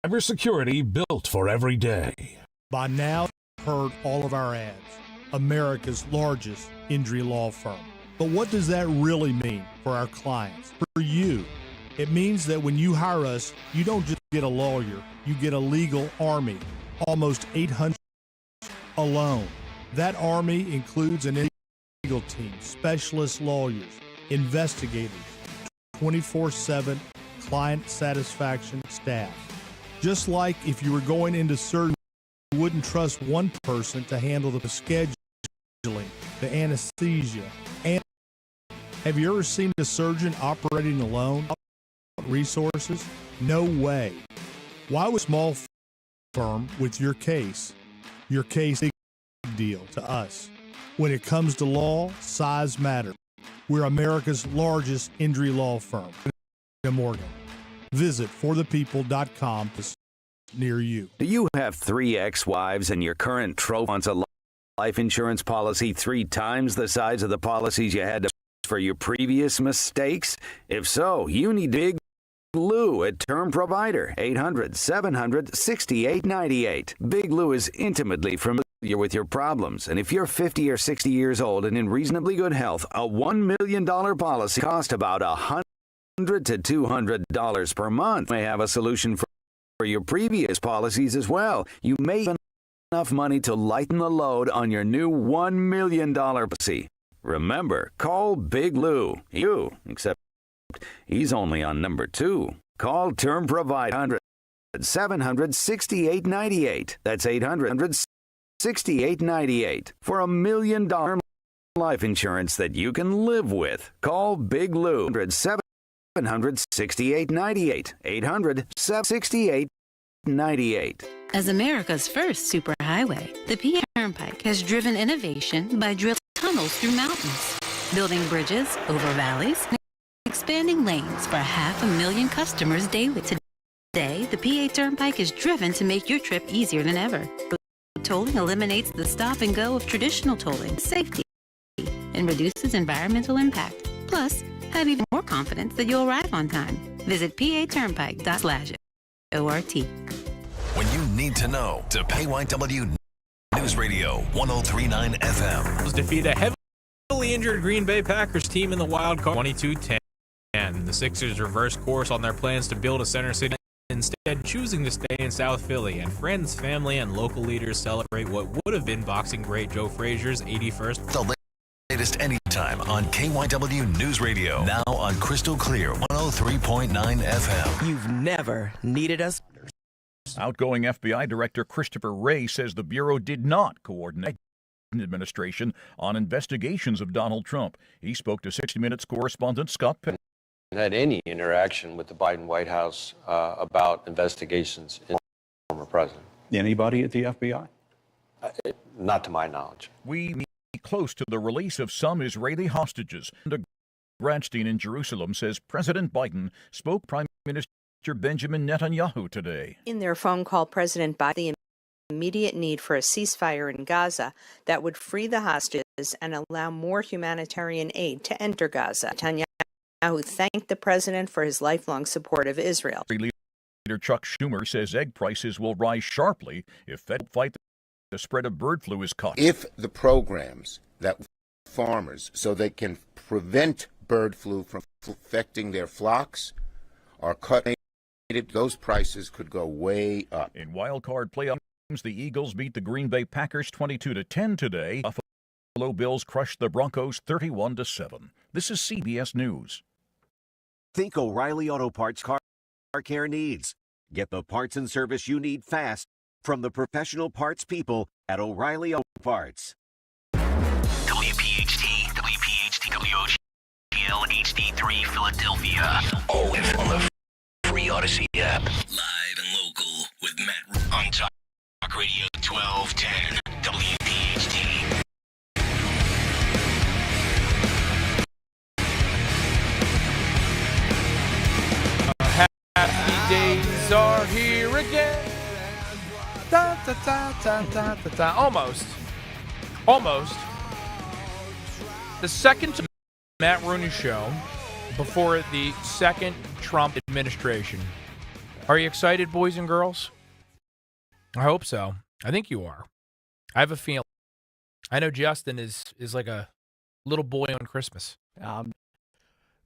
Cybersecurity built for every day. By now, you've heard all of our ads. America's largest injury law firm. But what does that really mean for our clients? For you, it means that when you hire us, you don't just get a lawyer, you get a legal army, almost 800 alone. That army includes an legal team, specialist lawyers, investigators, 24/7 client satisfaction staff. Just like if you were going into surgery, you wouldn't trust one person to handle the scheduling, the anesthesia. And have you ever seen a surgeon operating alone? Resources? No way. Why would a small firm with your case? Your case is a big deal to us. When it comes to law, size matters. We're America's largest injury law firm in Morgan. Visit forthepeople.com near you. Do you have 3 ex-wives and your current trope wants a life insurance policy 3 times the size of the policies you had for your previous mistakes? If so, you need Big Lou at Term Provider, 800-700-6898. Big Lou is intimately familiar with your problems, and if you're 50 or 60 years old and in reasonably good health, a $1 million policy costs about $100 $100 to $200 per month. May have a solution for your previous policies as well. You may have enough money to lighten the load on your new $1 million policy. Remember, call Big Lou. Except he's only on number 2. Call Term Provide 800-700-6898. That's 800-6898 for $1 million life insurance that you can live with. Call Big Lou 800-700-6898. 800-768-98. As America's first superhighway, the PA Turnpike has driven innovation by drilling tunnels through mountains, building bridges over valleys, and expanding lanes for 500,000 customers daily. Today, the PA Turnpike is driven to make your trip easier than ever. Tolling eliminates the stop and go of traditional tolling, safety, and reduces environmental impact. Plus, have even more confidence that you'll arrive on time. Visit paturnpike.org. When you need to know, to KYW News Radio 103.9 FM. Defeat a heavily injured Green Bay Packers team in the wild card 22-10. The Sixers reversed course on their plans to build a center city, instead choosing to stay in South Philly, and friends, family, and local leaders celebrate what would have been boxing great Joe Frazier's 81st. The latest anytime on KYW News Radio. Now on Crystal Clear 103.9 FM. You've never needed us. Outgoing FBI Director Christopher Wray says the Bureau did not coordinate the administration on investigations of Donald Trump. He spoke to 60 Minutes correspondent Scott Pitt. Had any interaction with the Biden White House about investigations in the former president? Anybody at the FBI? Not to my knowledge. We meet close to the release of some Israeli hostages. Gradstein in Jerusalem says President Biden spoke Prime Minister Benjamin Netanyahu today. In their phone call, President Biden the immediate need for a ceasefire in Gaza that would free the hostages and allow more humanitarian aid to enter Gaza. Netanyahu thanked the president for his lifelong support of Israel. Leader Chuck Schumer says egg prices will rise sharply if Fed fight the spread of bird flu is cut. If the programs that farmers, so they can prevent bird flu from affecting their flocks, are cut, those prices could go way up. In wild card playoffs, the Eagles beat the Green Bay Packers 22-10 today. Buffalo Bills crushed the Broncos 31-7. This is CBS News. Think O'Reilly Auto Parts car care needs. Get the parts and service you need fast from the professional parts people at O'Reilly Auto Parts. WPHT, WPHT, WOGL, HD3, Philadelphia. Always on the free Odyssey app. Live and local with Matt on Talk Radio 1210, WPHT. Happy days are here again. Da, da, da, da, da, da, da. Almost. The second Matt Rooney show before the second Trump administration. Are you excited, boys and girls? I hope so. I think you are. I have a feeling. I know Justin is like a little boy on Christmas.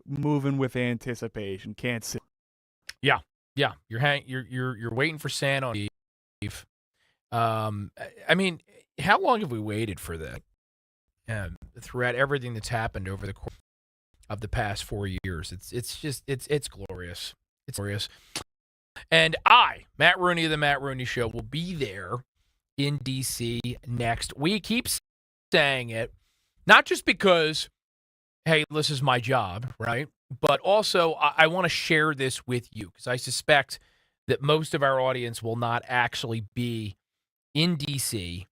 Moving with anticipation. Can't sit. Yeah. You're waiting for Santa on Eve. I mean, how long have we waited for that? Throughout everything that's happened over the course of the past 4 years, it's glorious. It's glorious. And I, Matt Rooney of the Matt Rooney Show, will be there in D.C. next week. Keep saying it, not just because, hey, this is my job, right? But also, I want to share this with you because I suspect that most of our audience will not actually be in D.C.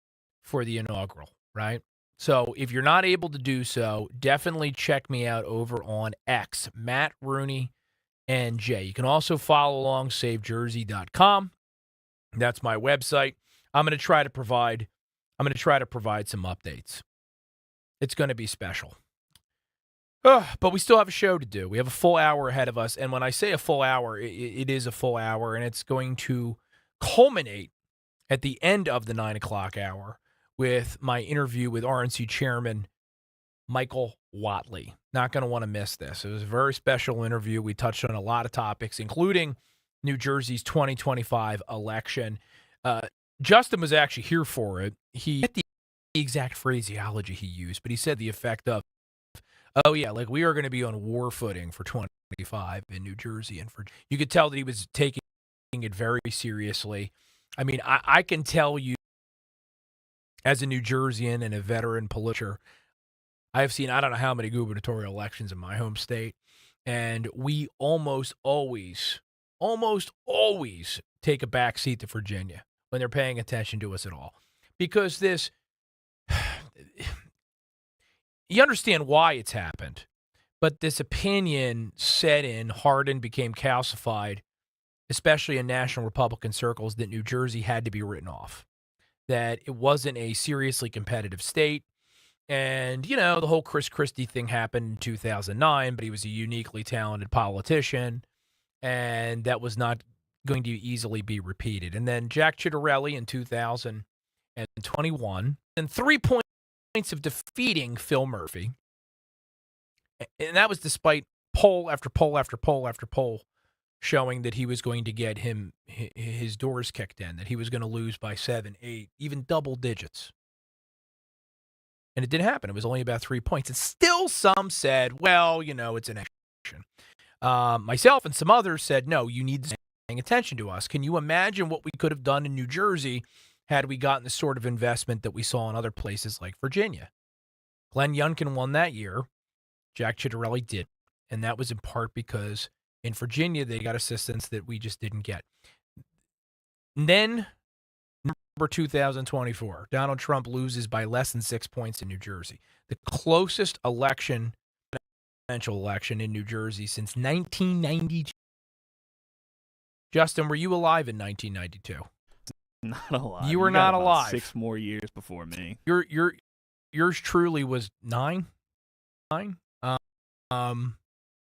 for the inaugural, right? So if you're not able to do so, definitely check me out over on X, Matt Rooney NJ. You can also follow along SaveJersey.com. That's my website. I'm going to try to provide some updates. It's going to be special. But we still have a show to do. We have a full hour ahead of us. And when I say a full hour, it is a full hour, and it's going to culminate at the end of the 9 o'clock hour with my interview with RNC Chairman Michael Whatley. Not going to want to miss this. It was a very special interview. We touched on a lot of topics, including New Jersey's 2025 election. Justin was actually here for it. He had the exact phraseology he used, but he said the effect of, oh, yeah, like we are going to be on war footing for 2025 in New Jersey. And for you could tell that he was taking it very seriously. I mean, I can tell you as a New Jerseyan and a veteran politician, I have seen I don't know how many gubernatorial elections in my home state, and we almost always take a back seat to Virginia when they're paying attention to us at all. Because this, you understand why it's happened, but this opinion set in, hardened, became calcified, especially in national Republican circles, that New Jersey had to be written off, that it wasn't a seriously competitive state. And, you know, the whole Chris Christie thing happened in 2009, but he was a uniquely talented politician, and that was not going to easily be repeated. And then Jack Ciattarelli in 2021, and 3 points of defeating Phil Murphy. And that was despite poll after poll after poll after poll showing that he was going to get his doors kicked in, that he was going to lose by 7, 8, even double digits. And it didn't happen. It was only about 3 points. And still some said, well, you know, it's an election. Myself and some others said, no, you need to be paying attention to us. Can you imagine what we could have done in New Jersey had we gotten the sort of investment that we saw in other places like Virginia? Glenn Youngkin won that year. Jack Ciattarelli did. And that was in part because in Virginia, they got assistance that we just didn't get. And then, November 2024, Donald Trump loses by less than 6 points in New Jersey. The closest election, presidential election in New Jersey since 1992. Justin, were you alive in 1992? Not alive. You were got not about alive. 6 more years before me. Yours truly was 9?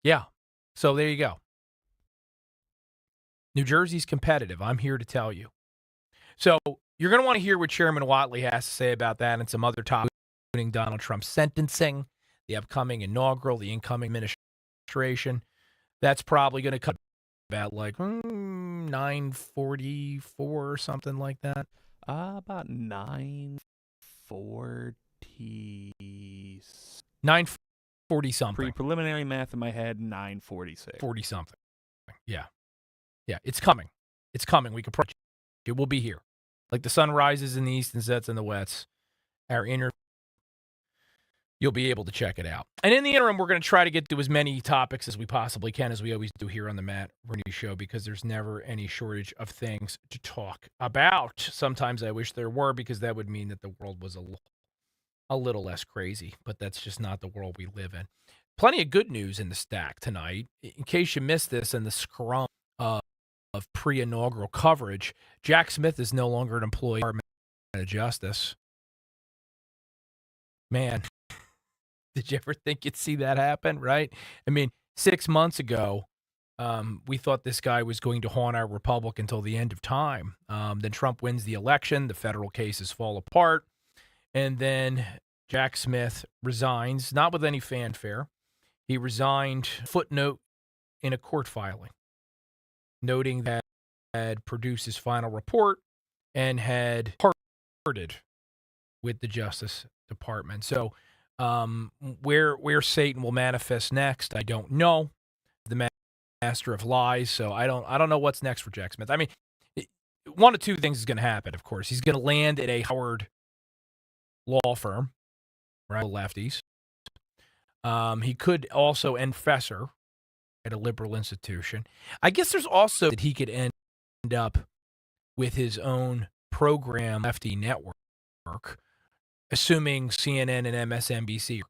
Yeah. So there you go. New Jersey's competitive. I'm here to tell you. So you're going to want to hear what Chairman Whatley has to say about that and some other topics, including Donald Trump's sentencing, the upcoming inaugural, the incoming administration. That's probably going to cut about like 9:44 or something like that. About 9:40. 9:40 something. Preliminary math in my head, 9:46. 40 something. Yeah. Yeah, it's coming. It's coming. We can approach it. It will be here. Like the sun rises in the east and sets in the west. You'll be able to check it out. And in the interim, we're going to try to get to as many topics as we possibly can, as we always do here on the Matt Rooney Show, because there's never any shortage of things to talk about. Sometimes I wish there were, because that would mean that the world was a little less crazy, but that's just not the world we live in. Plenty of good news in the stack tonight. In case you missed this in the scrum of pre-inaugural coverage, Jack Smith is no longer an employee of the Department of Justice. Man, did you ever think you'd see that happen, right? I mean, 6 months ago, we thought this guy was going to haunt our republic until the end of time. Then Trump wins the election. The federal cases fall apart. And then Jack Smith resigns, not with any fanfare. He resigned, footnote in a court filing, noting that he had produced his final report and had parted with the Justice Department. So where Satan will manifest next, I don't know. The master of lies, so I don't know what's next for Jack Smith. I mean, one of two things is going to happen, of course. He's going to land at a Howard law firm, right? Lefties. He could also end professor at a liberal institution. I guess there's also that he could end up with his own program, lefty network, assuming CNN and MSNBC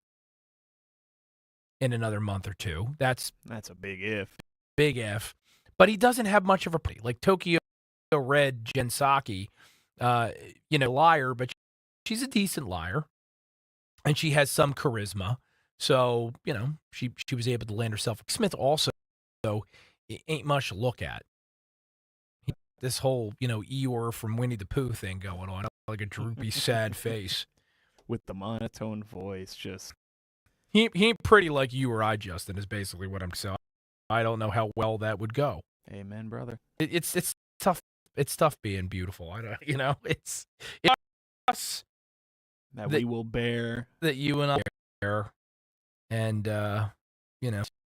in another month or two. That's a big if. Big if. But he doesn't have much of a play. Like Tokyo Red Jen Psaki, liar, but she's a decent liar, and she has some charisma. So, she was able to land herself. Smith also, though, it ain't much to look at. This whole, Eeyore from Winnie the Pooh thing going on, like a droopy, sad face. With the monotone voice, just He ain't pretty like you or I, Justin, is basically what I'm saying. I don't know how well that would go. Amen, brother. It's tough. It's tough being beautiful. I don't, it's us that we will bear, that you and I bear, and it's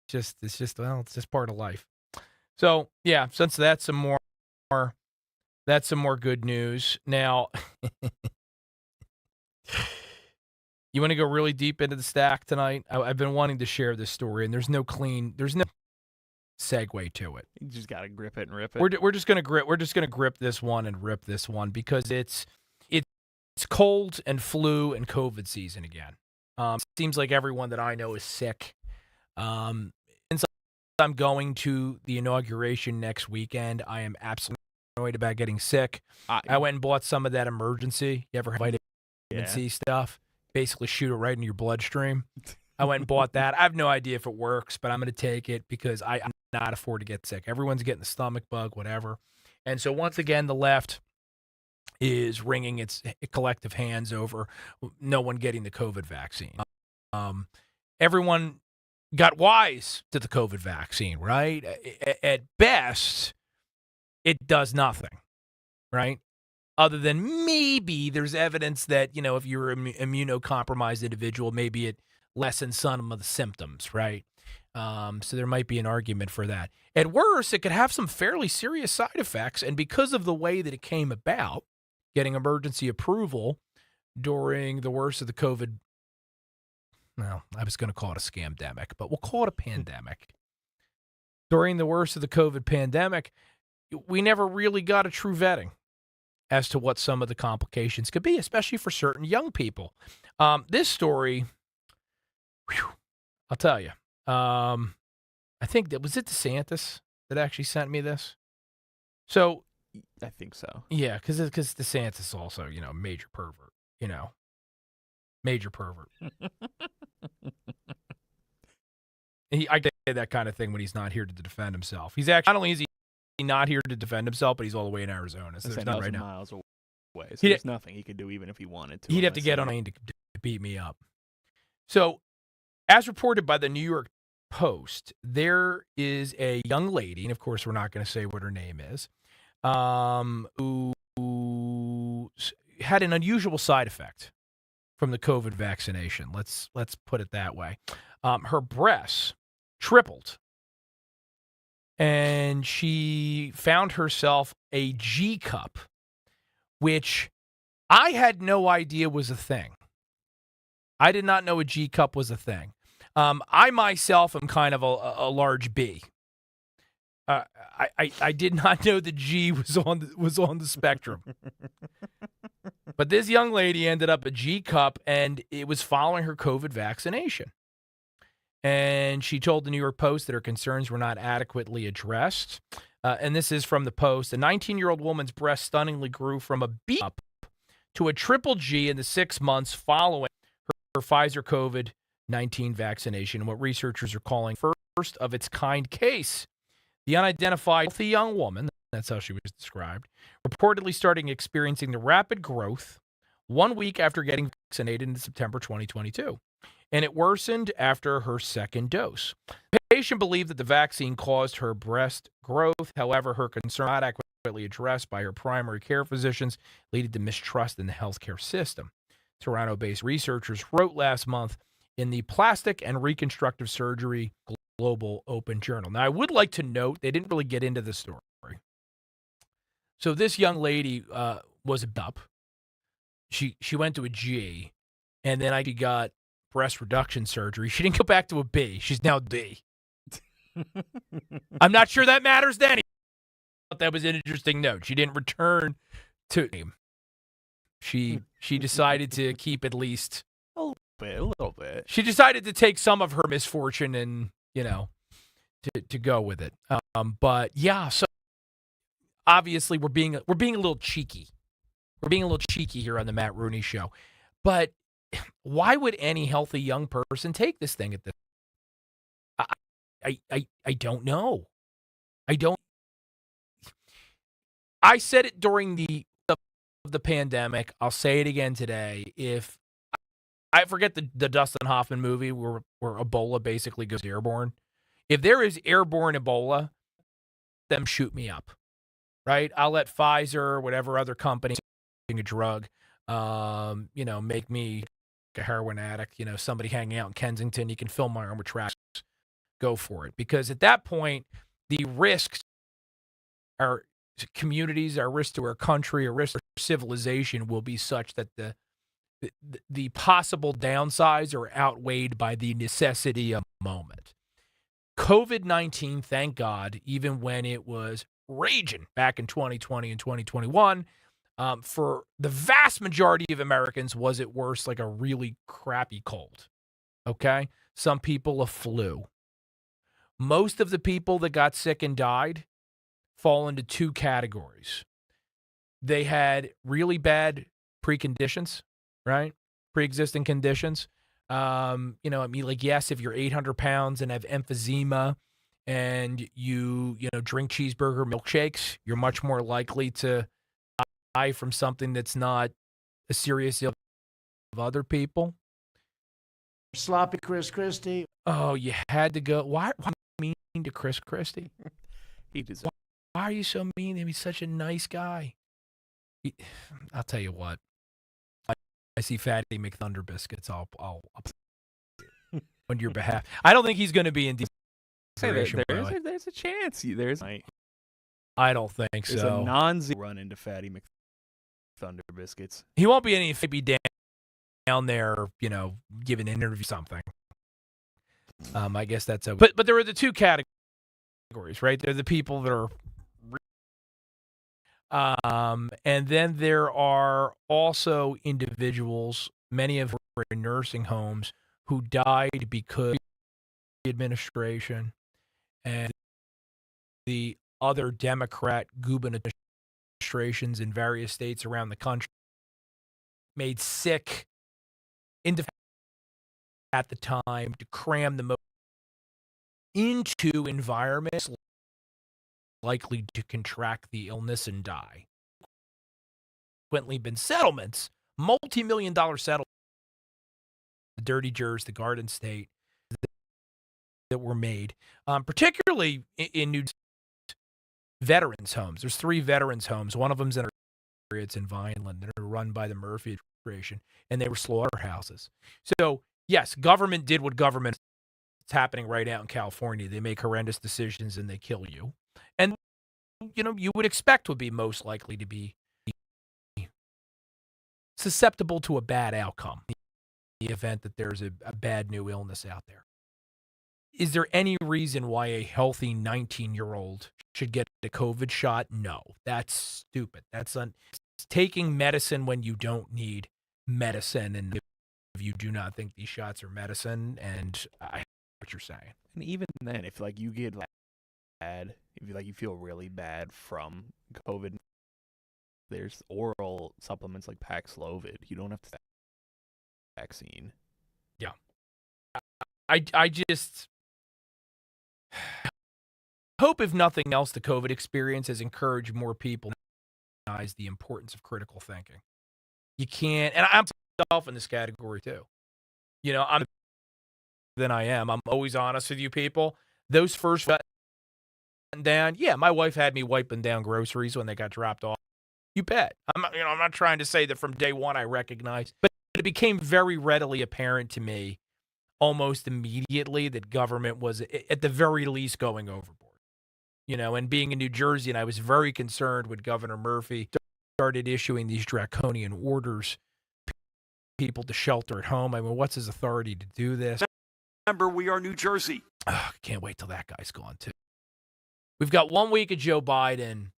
just part of life. So yeah, since that's some more good news. Now, you want to go really deep into the stack tonight? I've been wanting to share this story, and there's no segue to it. You just gotta grip it and rip it. We're just gonna grip this one and rip this one because it's cold and flu and COVID season again. It seems like everyone that I know is sick. Since I'm going to the inauguration next weekend, I am absolutely annoyed about getting sick. I went and bought some of that emergency. You ever have vitamin C stuff? Basically shoot it right into your bloodstream. I went and bought that. I have no idea if it works, but I'm going to take it because I cannot afford to get sick. Everyone's getting the stomach bug, whatever. And so once again, the left is wringing its collective hands over no one getting the COVID vaccine. Everyone got wise to the COVID vaccine, right? At best, it does nothing, right? Other than maybe there's evidence that, if you're an immunocompromised individual, maybe it lessens some of the symptoms, right? So there might be an argument for that. At worst, it could have some fairly serious side effects. And because of the way that it came about, getting emergency approval during the worst of the COVID, well, I was going to call it a scamdemic, but we'll call it a pandemic. During the worst of the COVID pandemic, we never really got a true vetting as to what some of the complications could be, especially for certain young people. This story, I'll tell you. I think was it DeSantis that actually sent me this? So I think so. Yeah, because DeSantis is also, major pervert, major pervert. I say that kind of thing when he's not here to defend himself. He's actually, not only is he not here to defend himself, but he's all the way in Arizona. So there's nothing right now. Miles away. So there's nothing he could do even if he wanted to. He'd have to get on a plane to beat me up. So, as reported by the New York Post, there is a young lady, and of course we're not going to say what her name is, who had an unusual side effect from the COVID vaccination. Let's put it that way. Her breasts tripled, and she found herself a G cup, which I had no idea was a thing. I did not know a G cup was a thing. I myself am kind of a large B. I did not know the G was on the spectrum. But this young lady ended up a G cup, and it was following her COVID vaccination. And she told the New York Post that her concerns were not adequately addressed. And this is from the Post. A 19-year-old woman's breast stunningly grew from a B cup to a triple G in the 6 months following her Pfizer COVID-19 vaccination, what researchers are calling first of its kind case. The unidentified healthy young woman, that's how she was described, reportedly starting experiencing the rapid growth 1 week after getting vaccinated in September 2022. And it worsened after her second dose. The patient believed that the vaccine caused her breast growth. However, her concern not adequately addressed by her primary care physicians, leading to mistrust in the healthcare system. Toronto-based researchers wrote last month in the Plastic and Reconstructive Surgery Global Open Journal. Now, I would like to note, they didn't really get into the story. So this young lady was a up. She went to a G, and then she got breast reduction surgery. She didn't go back to a B. She's now D. I'm not sure that matters to anyone. That was an interesting note. She didn't return to him. She decided to keep at least a little bit. She decided to take some of her misfortune and, to go with it. But yeah, so obviously we're being a little cheeky. We're being a little cheeky here on the Matt Rooney Show. But why would any healthy young person take this thing at this? I don't know. I said it during the pandemic. I'll say it again today. If I forget the Dustin Hoffman movie where Ebola basically goes airborne. If there is airborne Ebola, them shoot me up, right? I'll let Pfizer or whatever other company a drug, make me a heroin addict. Somebody hanging out in Kensington, you can fill my arm with trash. Go for it, because at that point, the risks our communities, our risk to our country, our risk to civilization will be such that the possible downsides are outweighed by the necessity of the moment. COVID-19, thank God, even when it was raging back in 2020 and 2021, for the vast majority of Americans, was it worse like a really crappy cold? Okay? Some people a flu. Most of the people that got sick and died fall into two categories. They had really bad preconditions, right? Pre-existing conditions. Yes, if you're 800 pounds and have emphysema and you drink cheeseburger milkshakes, you're much more likely to die from something that's not a serious ill of other people. Sloppy Chris Christie. Oh, you had to go. Why mean to Chris Christie? He deserves. Why are you so mean to him? He's such a nice guy. I'll tell you what. I see Fatty McThunder biscuits. I'll on your behalf. I don't think he's going to be in consideration. There's a chance. I don't think there's so. A non-zero run into Fatty McThunder biscuits. He won't be any maybe down there, giving an interview or something. I guess that's a. But there are the two categories, right? There are the people that are. And then there are also individuals, many of whom are in nursing homes, who died because of the administration and the other Democrat gubernatorial administrations in various states around the country made sick at the time to cram the most into environments likely to contract the illness and die. Consequently, been settlements, multi-million-dollar settlements, the Dirty Jers, the Garden State, that were made, particularly in New veterans' homes. There's 3 veterans' homes. One of them's in it's in Vineland. They're run by the Murphy administration, and they were slaughterhouses. So, yes, government did what government is happening right now in California. They make horrendous decisions and they kill you. And, you would expect would be most likely to be susceptible to a bad outcome in the event that there's a bad new illness out there. Is there any reason why a healthy 19-year-old should get a COVID shot? No, that's stupid. That's taking medicine when you don't need medicine, and if you do not think these shots are medicine, and I know what you're saying. And even then, if you get bad, if you feel really bad from COVID, there's oral supplements like Paxlovid. You don't have to take a vaccine. Yeah. I just hope, if nothing else, the COVID experience has encouraged more people to recognize the importance of critical thinking. You can't, and I'm myself in this category too. I'm than I am. I'm always honest with you people. Those first down, yeah, my wife had me wiping down groceries when they got dropped off. You bet. I'm not trying to say that from day one I recognized, but it became very readily apparent to me almost immediately that government was at the very least going overboard. And being in New Jersey, and I was very concerned when Governor Murphy started issuing these draconian orders, people to shelter at home. I mean, what's his authority to do this? Remember, we are New Jersey. Can't wait till that guy's gone too. We've got 1 week of Joe Biden,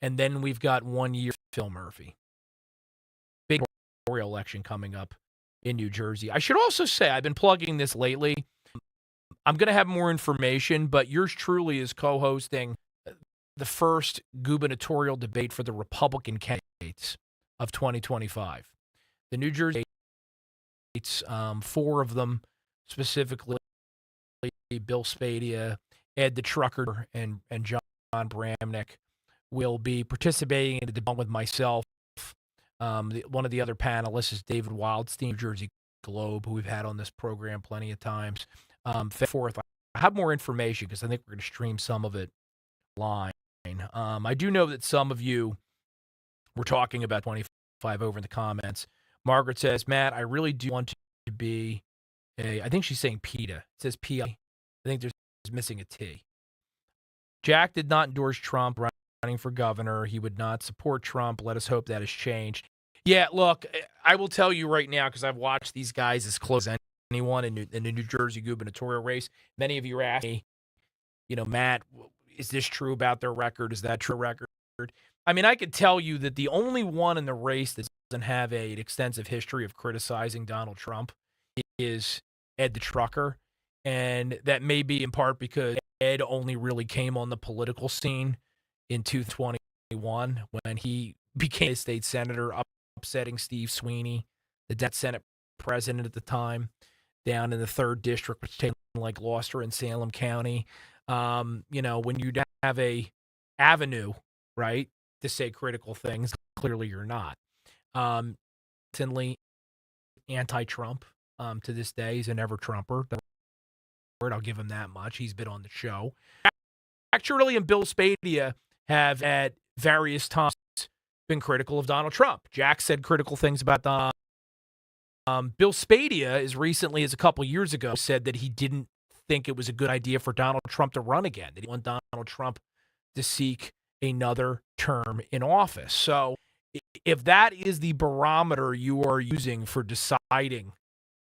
and then we've got 1 year of Phil Murphy. Big election coming up in New Jersey. I should also say, I've been plugging this lately. I'm going to have more information, but yours truly is co-hosting the first gubernatorial debate for the Republican candidates of 2025. The New Jersey states, 4 of them specifically, Bill Spadia, Ed the Trucker, and John Bramnick, will be participating in the debate with myself. One of the other panelists is David Wildstein, New Jersey Globe, who we've had on this program plenty of times. Forth, I have more information because I think we're going to stream some of it live. I do know that some of you were talking about 25 over in the comments. Margaret says, Matt, I really do want to be I think she's saying PETA. It says P-I. I think there's missing a T. Jack did not endorse Trump running for governor. He would not support Trump. Let us hope that has changed. Yeah, look, I will tell you right now, because I've watched these guys as close as anyone in the New Jersey gubernatorial race. Many of you are asking me, Matt, is this true about their record? Is that true record? I mean, I could tell you that the only one in the race that doesn't have an extensive history of criticizing Donald Trump is Ed the Trucker. And that may be in part because Ed only really came on the political scene in 2021 when he became a state senator, upsetting Steve Sweeney, the debt Senate president at the time, down in the 3rd district, which is like Gloucester and Salem County. When you have a avenue, right, to say critical things, clearly you're not. Certainly anti-Trump to this day. He's an ever-Trumper. I'll give him that much. He's been on the show. Actually, and Bill Spadia have at various times been critical of Donald Trump. Jack said critical things about Donald. Bill Spadia, as recently as a couple years ago, said that he didn't think it was a good idea for Donald Trump to run again, that he wanted Donald Trump to seek another term in office. So if that is the barometer you are using for deciding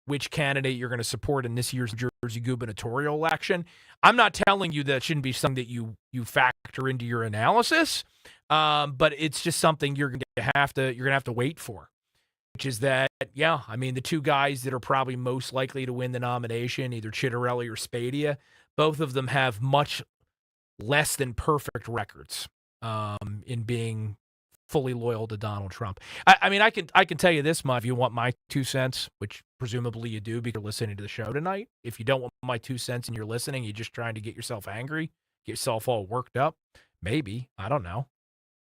which candidate you're going to support in this year's New Jersey gubernatorial election, I'm not telling you that shouldn't be something that you factor into your analysis, but it's just something you're going to have to wait for, which is that, the two guys that are probably most likely to win the nomination, either Chitterelli or Spadia, both of them have much less than perfect records in being fully loyal to Donald Trump. I can tell you this much, if you want my 2 cents, which presumably you do because you're listening to the show tonight. If you don't want my 2 cents and you're listening, you're just trying to get yourself angry, get yourself all worked up, maybe, I don't know.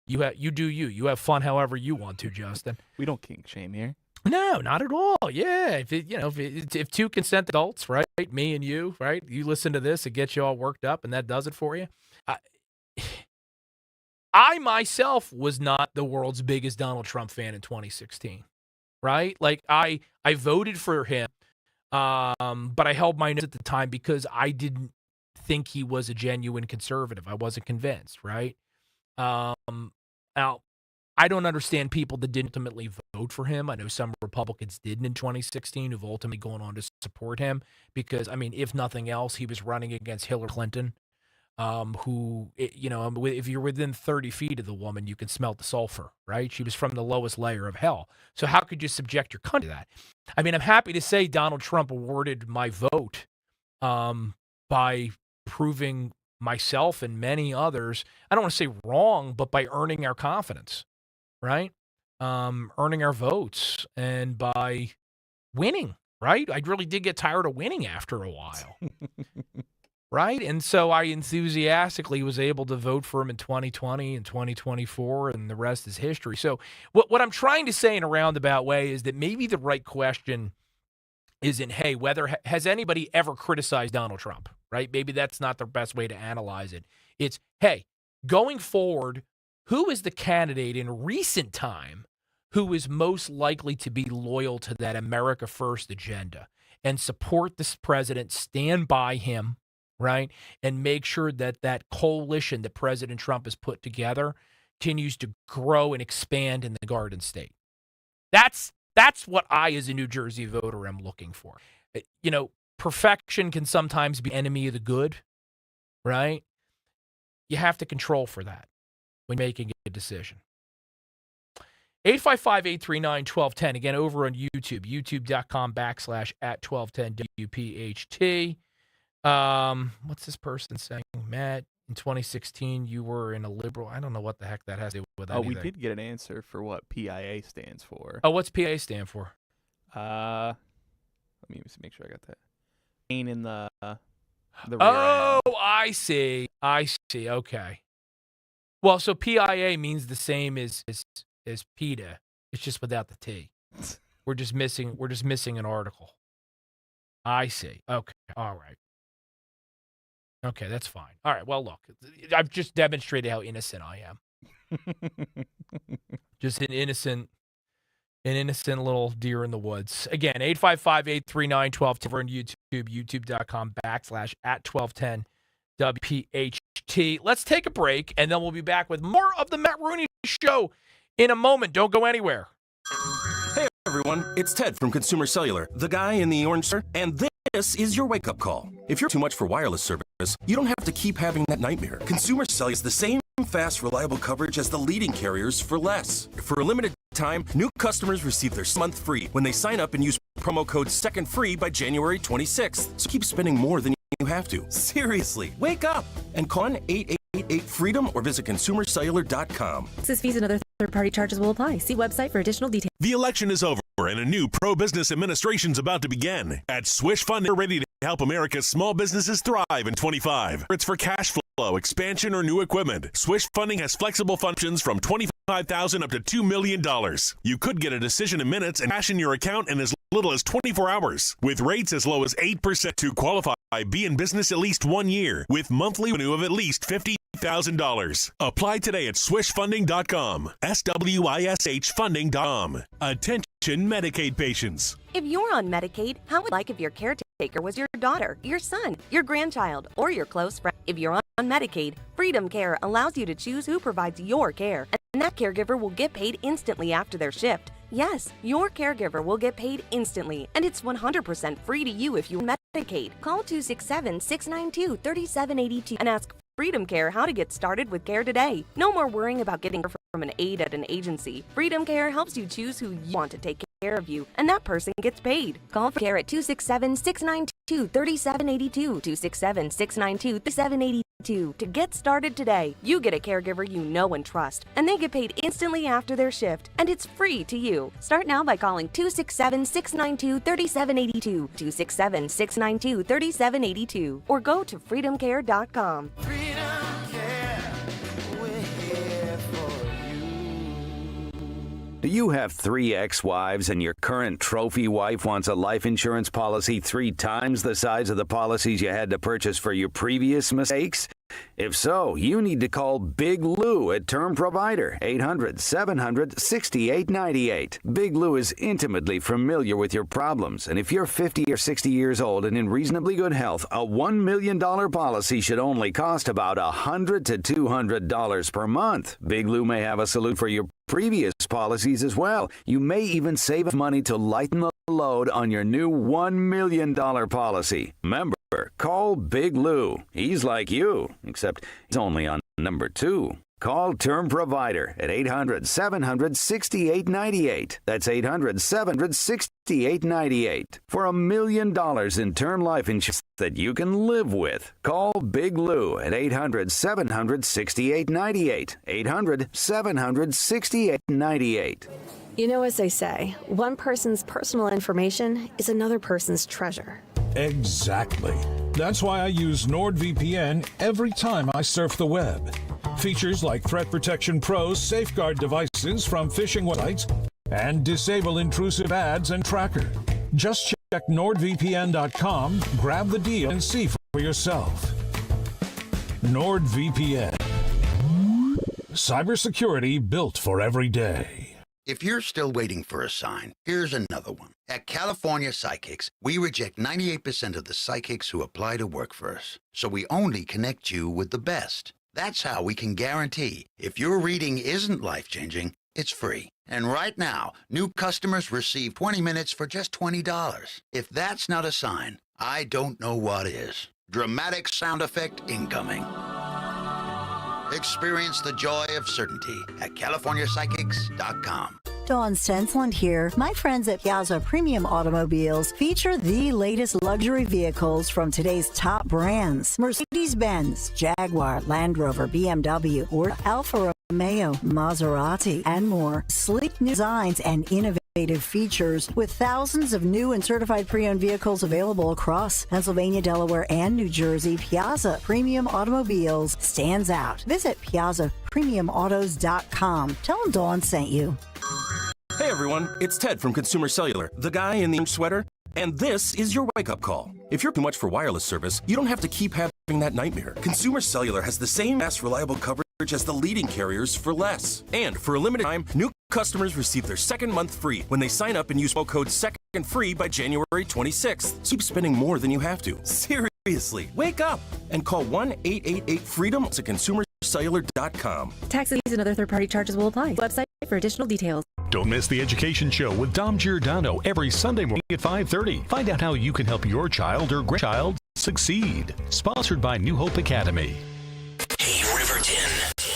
You do you. You have fun however you want to, Justin. We don't kink shame here. No, not at all. Yeah, if two consent adults, right, me and you, right, you listen to this, it gets you all worked up, and that does it for you. I myself was not the world's biggest Donald Trump fan in 2016, right? Like I voted for him, but I held my nose at the time because I didn't think he was a genuine conservative. I wasn't convinced, right? Now, I don't understand people that didn't ultimately vote for him. I know some Republicans didn't in 2016 who've ultimately gone on to support him because, if nothing else, he was running against Hillary Clinton. Who, if you're within 30 feet of the woman, you can smell the sulfur, right? She was from the lowest layer of hell. So how could you subject your country to that? I'm happy to say Donald Trump awarded my vote by proving myself and many others, I don't want to say wrong, but by earning our confidence, right? Earning our votes and by winning, right? I really did get tired of winning after a while. Right? And so I enthusiastically was able to vote for him in 2020 and 2024, and the rest is history. So what I'm trying to say in a roundabout way is that maybe the right question isn't, hey, has anybody ever criticized Donald Trump, right? Maybe that's not the best way to analyze it. It's, hey, going forward, who is the candidate in recent time who is most likely to be loyal to that America First agenda and support this president, stand by him, right, and make sure that that coalition that President Trump has put together continues to grow and expand in the Garden State. That's what I, as a New Jersey voter, am looking for. Perfection can sometimes be enemy of the good, right? You have to control for that when making a decision. 855-839-1210. Again, over on YouTube, youtube.com/@1210WPHT. What's this person saying? Matt, in 2016, you were in a liberal. I don't know what the heck that has to do with anything. We did get an answer for what PIA stands for. Oh, what's PIA stand for? Let me make sure I got that. Pain in the rear Oh, end. I see. Okay. Well, so PIA means the same as PETA. It's just without the T. We're just missing an article. I see. Okay. All right. Okay, that's fine. All right. Well, look, I've just demonstrated how innocent I am. Just an innocent little deer in the woods. Again, 855-839-1210 over on YouTube, youtube.com/@1210 WPHT. Let's take a break, and then we'll be back with more of the Matt Rooney Show in a moment. Don't go anywhere. Hey everyone, it's Ted from Consumer Cellular, the guy in the orange shirt, and this is your wake-up call. If you're too much for wireless service, you don't have to keep having that nightmare. Consumer Cellular is the same fast, reliable coverage as the leading carriers for less. For a limited time, new customers receive their month free when they sign up and use promo code SECONDFREE by January 26th. So keep spending more than you have to. Seriously, wake up and call 888-FREEDOM or visit consumercellular.com. Access fees and other third-party charges will apply. See website for additional details. The election is over and a new pro-business administration's about to begin. At Swish Fund, they're ready to help America's small businesses thrive in 25. It's for cash flow, expansion, or new equipment. Swish Funding has flexible functions from $25,000 up to $2 million. You could get a decision in minutes and cash in your account in as little as 24 hours. With rates as low as 8% to qualify, be in business at least 1 year with monthly revenue of at least $50,000. Apply today at swishfunding.com. SWISHfunding.com. Attention Medicaid patients. If you're on Medicaid, how would you like if your caretaker was your daughter, your son, your grandchild, or your close friend? If you're on Medicaid, Freedom Care allows you to choose who provides your care, and that caregiver will get paid instantly after their shift. Yes, your caregiver will get paid instantly, and it's 100% free to you if you're on Medicaid. Call 267-692-3782 and ask Freedom Care how to get started with care today. No more worrying about getting care from an aide at an agency. Freedom Care helps you choose who you want to take care of you, and that person gets paid. Call for care at 267-692-3782, 267-692-3782 to get started today. You get a caregiver you know and trust, and they get paid instantly after their shift, and it's free to you. Start now by calling 267-692-3782, 267-692-3782, or go to freedomcare.com. Do you have 3 ex-wives and your current trophy wife wants a life insurance policy 3 times the size of the policies you had to purchase for your previous mistakes? If so, you need to call Big Lou at Term Provider, 800-700-6898. Big Lou is intimately familiar with your problems, and if you're 50 or 60 years old and in reasonably good health, a $1 million policy should only cost about $100 to $200 per month. Big Lou may have a solution for your previous policies as well. You may even save money to lighten the load on your new $1 million policy. Remember, call Big Lou. He's like you, except he's only on number 2. Call Term Provider at 800-700-6898. That's 800-700-6898. For $1 million in term life insurance that you can live with. Call Big Lou at 800-700-6898. 800-700-6898. You know, as they say, one person's personal information is another person's treasure. Exactly. That's why I use NordVPN every time I surf the web. Features like Threat Protection Pro's safeguard devices from phishing websites and disable intrusive ads and tracker. Just check NordVPN.com, grab the deal, and see for yourself. NordVPN. Cybersecurity built for every day. If you're still waiting for a sign, here's another one. At California Psychics, we reject 98% of the psychics who apply to work for us. So we only connect you with the best. That's how we can guarantee if your reading isn't life-changing, it's free. And right now, new customers receive 20 minutes for just $20. If that's not a sign, I don't know what is. Dramatic sound effect incoming. Experience the joy of certainty at CaliforniaPsychics.com. Dawn Stensland here. My friends at Piazza Premium Automobiles feature the latest luxury vehicles from today's top brands. Mercedes-Benz, Jaguar, Land Rover, BMW, or Alfa Romeo, Maserati, and more. Sleek new designs and innovative features with thousands of new and certified pre-owned vehicles available across Pennsylvania, Delaware, and New Jersey. Piazza Premium Automobiles stands out. Visit PiazzaPremiumAutos.com. Tell them Dawn sent you. Hey everyone, it's Ted from Consumer Cellular, the guy in the orange sweater. And this is your wake-up call. If you're too much for wireless service, you don't have to keep having that nightmare. Consumer Cellular has the same fast, reliable coverage as the leading carriers for less. And for a limited time, new customers receive their second month free when they sign up and use promo code SECONDFREE by January 26th. So keep spending more than you have to. Seriously, wake up and call 1-888-FREEDOM to consumercellular.com. Taxes and other third-party charges will apply. Website for additional details. Don't miss The Education Show with Dom Giordano every Sunday morning at 5:30. Find out how you can help your child or grandchild succeed. Sponsored by New Hope Academy. Hey, Riverton.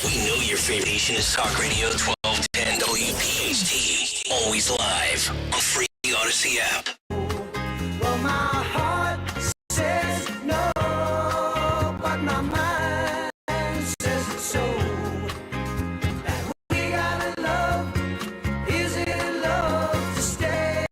We know your favorite station is Talk Radio 1210 WPHT. Always live on free Odyssey app. Well, my heart says no, but my mind says it's so. That we gotta love, is it love to stay?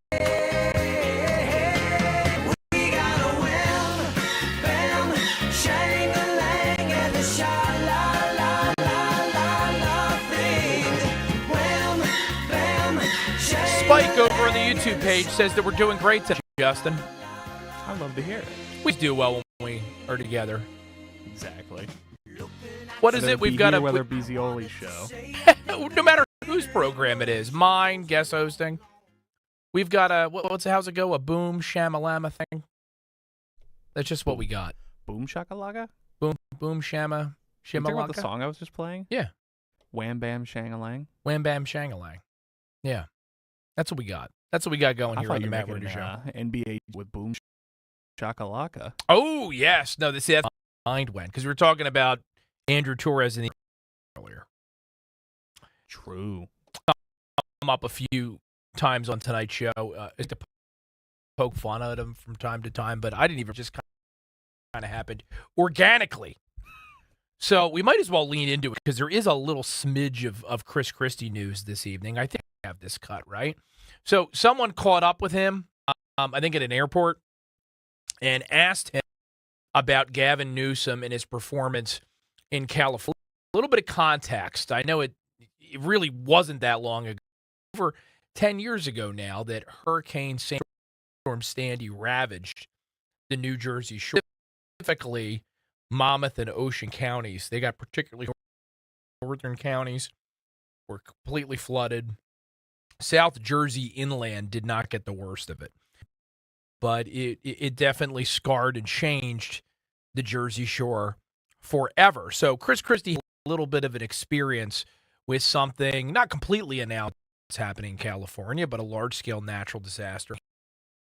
We gotta win, bam, shang-a-lang, and the sha-la-la-la-la-la thing. Wham, bam, shang-a-lang. Spike over on the YouTube page says that we're doing great today, Justin. I love to hear it. We do well when we are together. Exactly. What is it? We've got a Weather Bezioli's show. no matter whose program it is, mine, guest hosting. We've got a how's it go? A boom shamalama thing. That's just what we got. Boom shakalaka? Boom shama You talking about the shimalaka. song I was just playing? Yeah. Wham Bam Shangalang. Wham bam shangalang. Yeah. That's what we got. That's what we got going I here thought on the you were Matt making Rooney Show. NBA with Boom Shakalaka. Oh yes, no. That's mind went because we were talking about Andrew Torres in the earlier. True. Come up a few times on tonight's show to poke fun at him from time to time, but I didn't even just kind of happened organically. So we might as well lean into it because there is a little smidge of Chris Christie news this evening. I think I have this cut right. So someone caught up with him, I think at an airport, and asked him about Gavin Newsom and his performance in California. A little bit of context. I know it really wasn't that long ago, over 10 years ago now, that Hurricane Storm Sandy ravaged the New Jersey shore, specifically Monmouth and Ocean counties. They got particularly northern counties were completely flooded. South Jersey inland did not get the worst of it, but it definitely scarred and changed the Jersey Shore forever. So Chris Christie had a little bit of an experience with something not completely announced happening in California, but a large-scale natural disaster.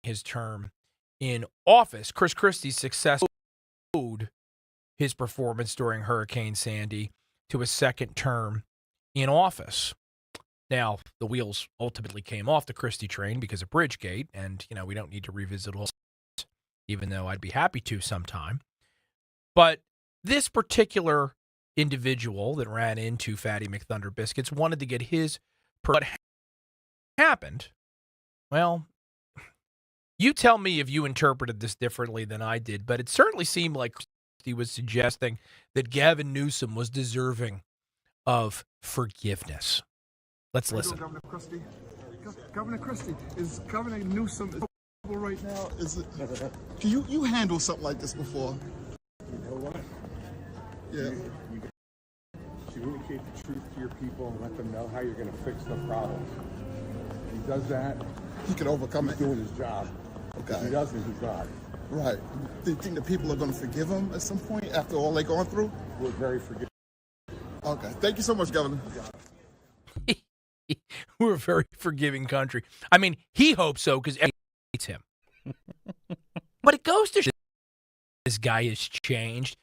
His term in office, Chris Christie's success owed his performance during Hurricane Sandy to a second term in office. Now, the wheels ultimately came off the Christie train because of Bridgegate, and, we don't need to revisit all this, even though I'd be happy to sometime. But this particular individual that ran into Fatty McThunder Biscuits wanted to get his what happened. Well, you tell me if you interpreted this differently than I did, but it certainly seemed like he was suggesting that Gavin Newsom was deserving of forgiveness. Let's listen. Governor Christie. Governor Christie, is Governor Newsom in trouble right now? Is it? Do you handle something like this before? You know what? Yeah. You communicate the truth to your people and let them know how you're going to fix the problem. If he does that, he can overcome he's it. doing his job. Okay. If he doesn't, he's not. Right. Do you think the people are going to forgive him at some point after all they've gone through? We're very forgiving. Okay. Thank you so much, Governor. We're a very forgiving country. I mean, he hopes so because everyone hates him. But it goes to show this guy has changed.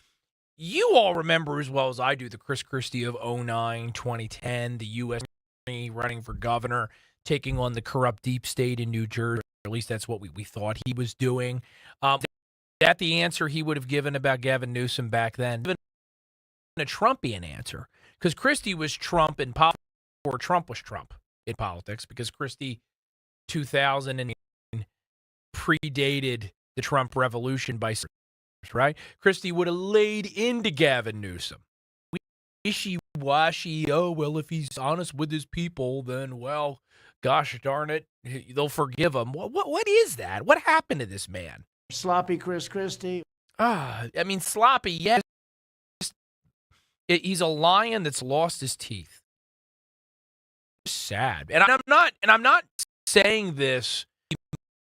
You all remember as well as I do the Chris Christie of 2009, 2010, the U.S. running for governor, taking on the corrupt deep state in New Jersey. Or at least that's what we thought he was doing. That the answer he would have given about Gavin Newsom back then. Even a Trumpian answer. Because Christie was Trump in politics. Or Trump was Trump in politics because Christie 2000 predated the Trump revolution by right? Christie would have laid into Gavin Newsom. Wishy-washy, oh, well, if he's honest with his people, then, well, gosh darn it, they'll forgive him. What is that? What happened to this man? Sloppy Chris Christie. I mean, sloppy, yes. He's a lion that's lost his teeth. Sad. And I'm not saying this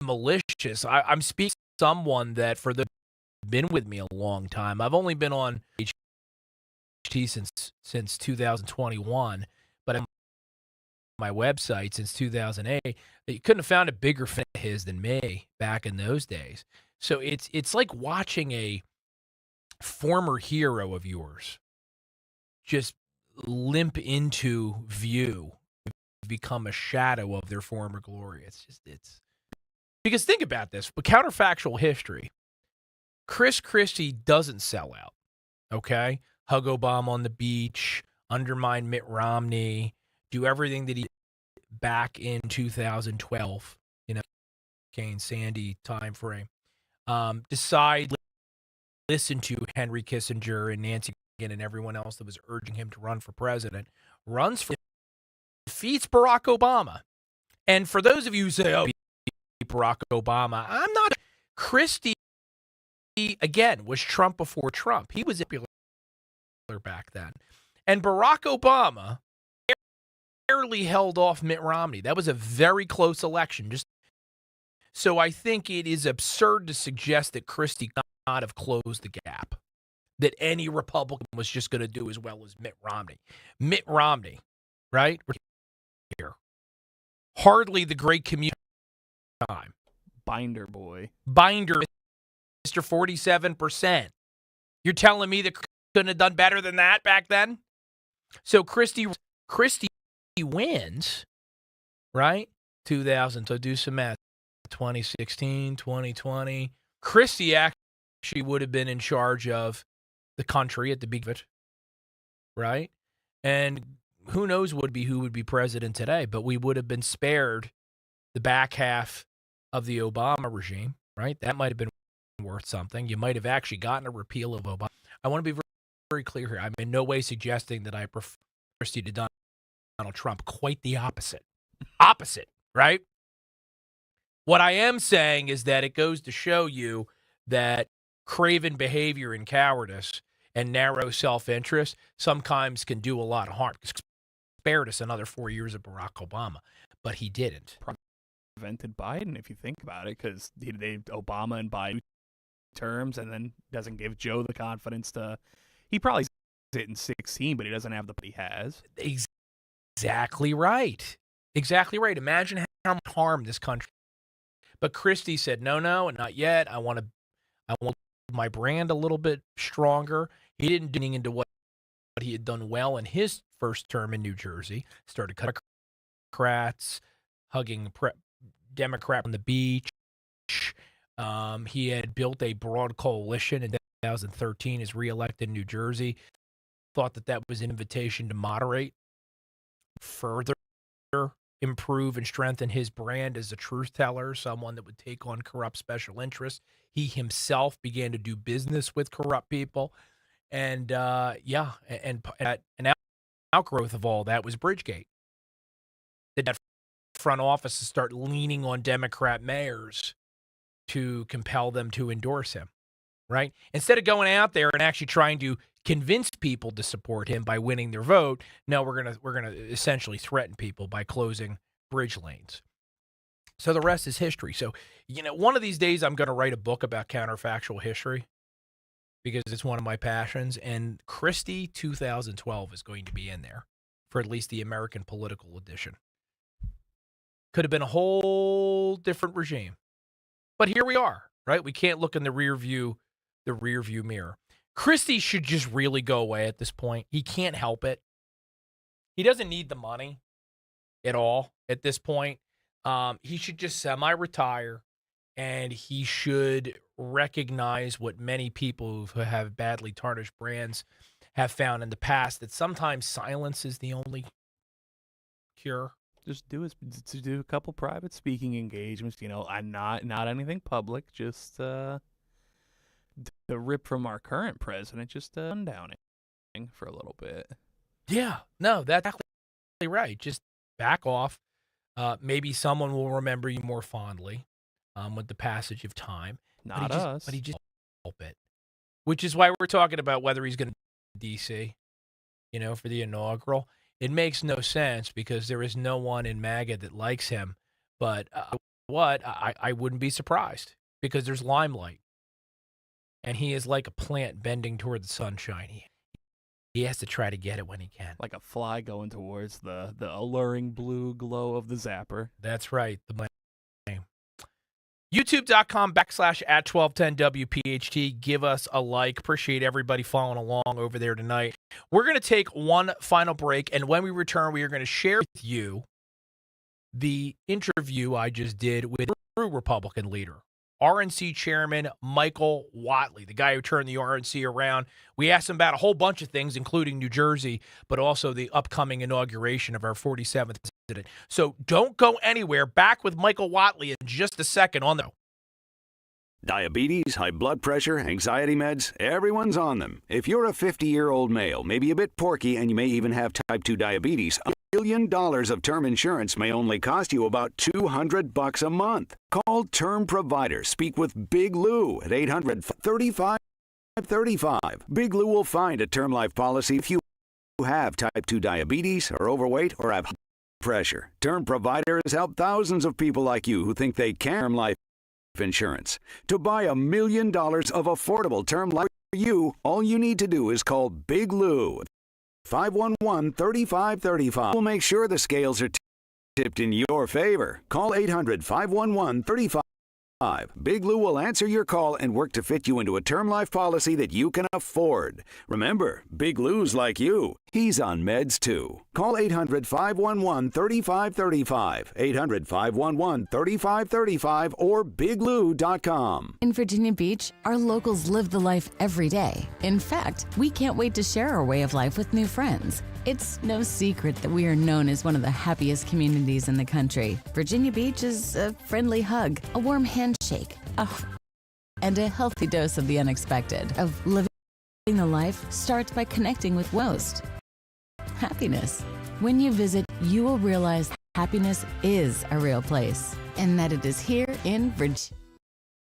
malicious. I'm speaking to someone that for the been with me a long time. I've only been on WPHT since 2021, but on my website since 2008. You couldn't have found a bigger fan of his than me back in those days. So it's like watching a former hero of yours just limp into view, become a shadow of their former glory. It's because think about this, but counterfactual history. Chris Christie doesn't sell out, okay? Hug Obama on the beach, undermine Mitt Romney, do everything that he did back in 2012, Kane Sandy time frame. Listen to Henry Kissinger and Nancy Reagan and everyone else that was urging him to run for president, defeats Barack Obama. And for those of you who say, oh, Barack Obama, I'm not. Christie, again, was Trump before Trump. He was popular back then. And Barack Obama barely held off Mitt Romney. That was a very close election. So I think it is absurd to suggest that Christie could not have closed the gap, that any Republican was just going to do as well as Mitt Romney. Mitt Romney, right? Here. Hardly the great community time. Binder boy. Binder, Mr. 47%. You're telling me that couldn't have done better than that back then? So Christie wins, right? 2000, so do some math. 2016, 2020. Christie actually would have been in charge of the country at the beginning of it, right? And who knows who would be president today, but we would have been spared the back half of the Obama regime, right? That might have been worth something. You might have actually gotten a repeal of Obama. I want to be very, very clear here. I'm in no way suggesting that I prefer Christie to Donald Trump. Quite the opposite. Opposite, right? What I am saying is that it goes to show you that craven behavior and cowardice and narrow self-interest sometimes can do a lot of harm. Spared us another 4 years of Barack Obama, but he didn't. Prevented Biden, if you think about it, because they Obama and Biden terms, and then doesn't give Joe the confidence to. He probably it in 16, but he doesn't have the he has. Exactly right. Exactly right. Imagine how much harm this country. But Christie said, no, not yet. I want my brand a little bit stronger. He didn't do into what he had done well in his first term in New Jersey. Started cutting Democrats, hugging Democrat on the beach. He had built a broad coalition in 2013, is reelected in New Jersey. Thought that was an invitation to moderate, further improve and strengthen his brand as a truth teller, someone that would take on corrupt special interests. He himself began to do business with corrupt people. And, an outgrowth of all that was Bridgegate. That front office to start leaning on Democrat mayors to compel them to endorse him, right? Instead of going out there and actually trying to convince people to support him by winning their vote, no, we're gonna essentially threaten people by closing bridge lanes. So the rest is history. So, one of these days I'm going to write a book about counterfactual history because it's one of my passions. And Christie 2012 is going to be in there for at least the American political edition. Could have been a whole different regime. But here we are, right? We can't look in the rear view mirror. Christie should just really go away at this point. He can't help it. He doesn't need the money at all at this point. He should just semi-retire, and he should recognize what many people who have badly tarnished brands have found in the past, that sometimes silence is the only cure. Just do a couple private speaking engagements, and not anything public, just the rip from our current president, just sundowning for a little bit. Yeah, no, that's exactly right. Just back off. Maybe someone will remember you more fondly with the passage of time. Not us. But he just help it. Which is why we're talking about whether he's going to be D.C., for the inaugural. It makes no sense because there is no one in MAGA that likes him. But I wouldn't be surprised because there's limelight. And he is like a plant bending toward the sunshine. He has to try to get it when he can. Like a fly going towards the alluring blue glow of the zapper. That's right. The blame. YouTube.com/@1210WPHT. Give us a like. Appreciate everybody following along over there tonight. We're going to take one final break, and when we return, we are going to share with you the interview I just did with true Republican leader, RNC Chairman Michael Whatley, the guy who turned the RNC around. We asked him about a whole bunch of things, including New Jersey, but also the upcoming inauguration of our 47th president. So don't go anywhere. Back with Michael Whatley in just a second on the... Diabetes, high blood pressure, anxiety meds, everyone's on them. If you're a 50-year-old male, maybe a bit porky, and you may even have type 2 diabetes, $1 million of term insurance may only cost you about $200 a month. Call Term Provider. Speak with Big Lou at 800-3535. Big Lou will find a term life policy if you have type 2 diabetes, are overweight, or have pressure. Term Provider has helped thousands of people like you who think they can term life insurance. To buy $1 million of affordable term life for you, all you need to do is call Big Lou. 511-3535. We'll make sure the scales are tipped in your favor. Call 800-511-3535. Big Lou will answer your call and work to fit you into a term life policy that you can afford. Remember, Big Lou's like you. He's on meds too. Call 800-511-3535. 800-511-3535 or biglou.com. In Virginia Beach, our locals live the life every day. In fact, we can't wait to share our way of life with new friends. It's no secret that we are known as one of the happiest communities in the country. Virginia Beach is a friendly hug, a warm handshake, and a healthy dose of the unexpected. Of living the life starts by connecting with most. Happiness. When you visit, you will realize happiness is a real place, and that it is here in Virginia.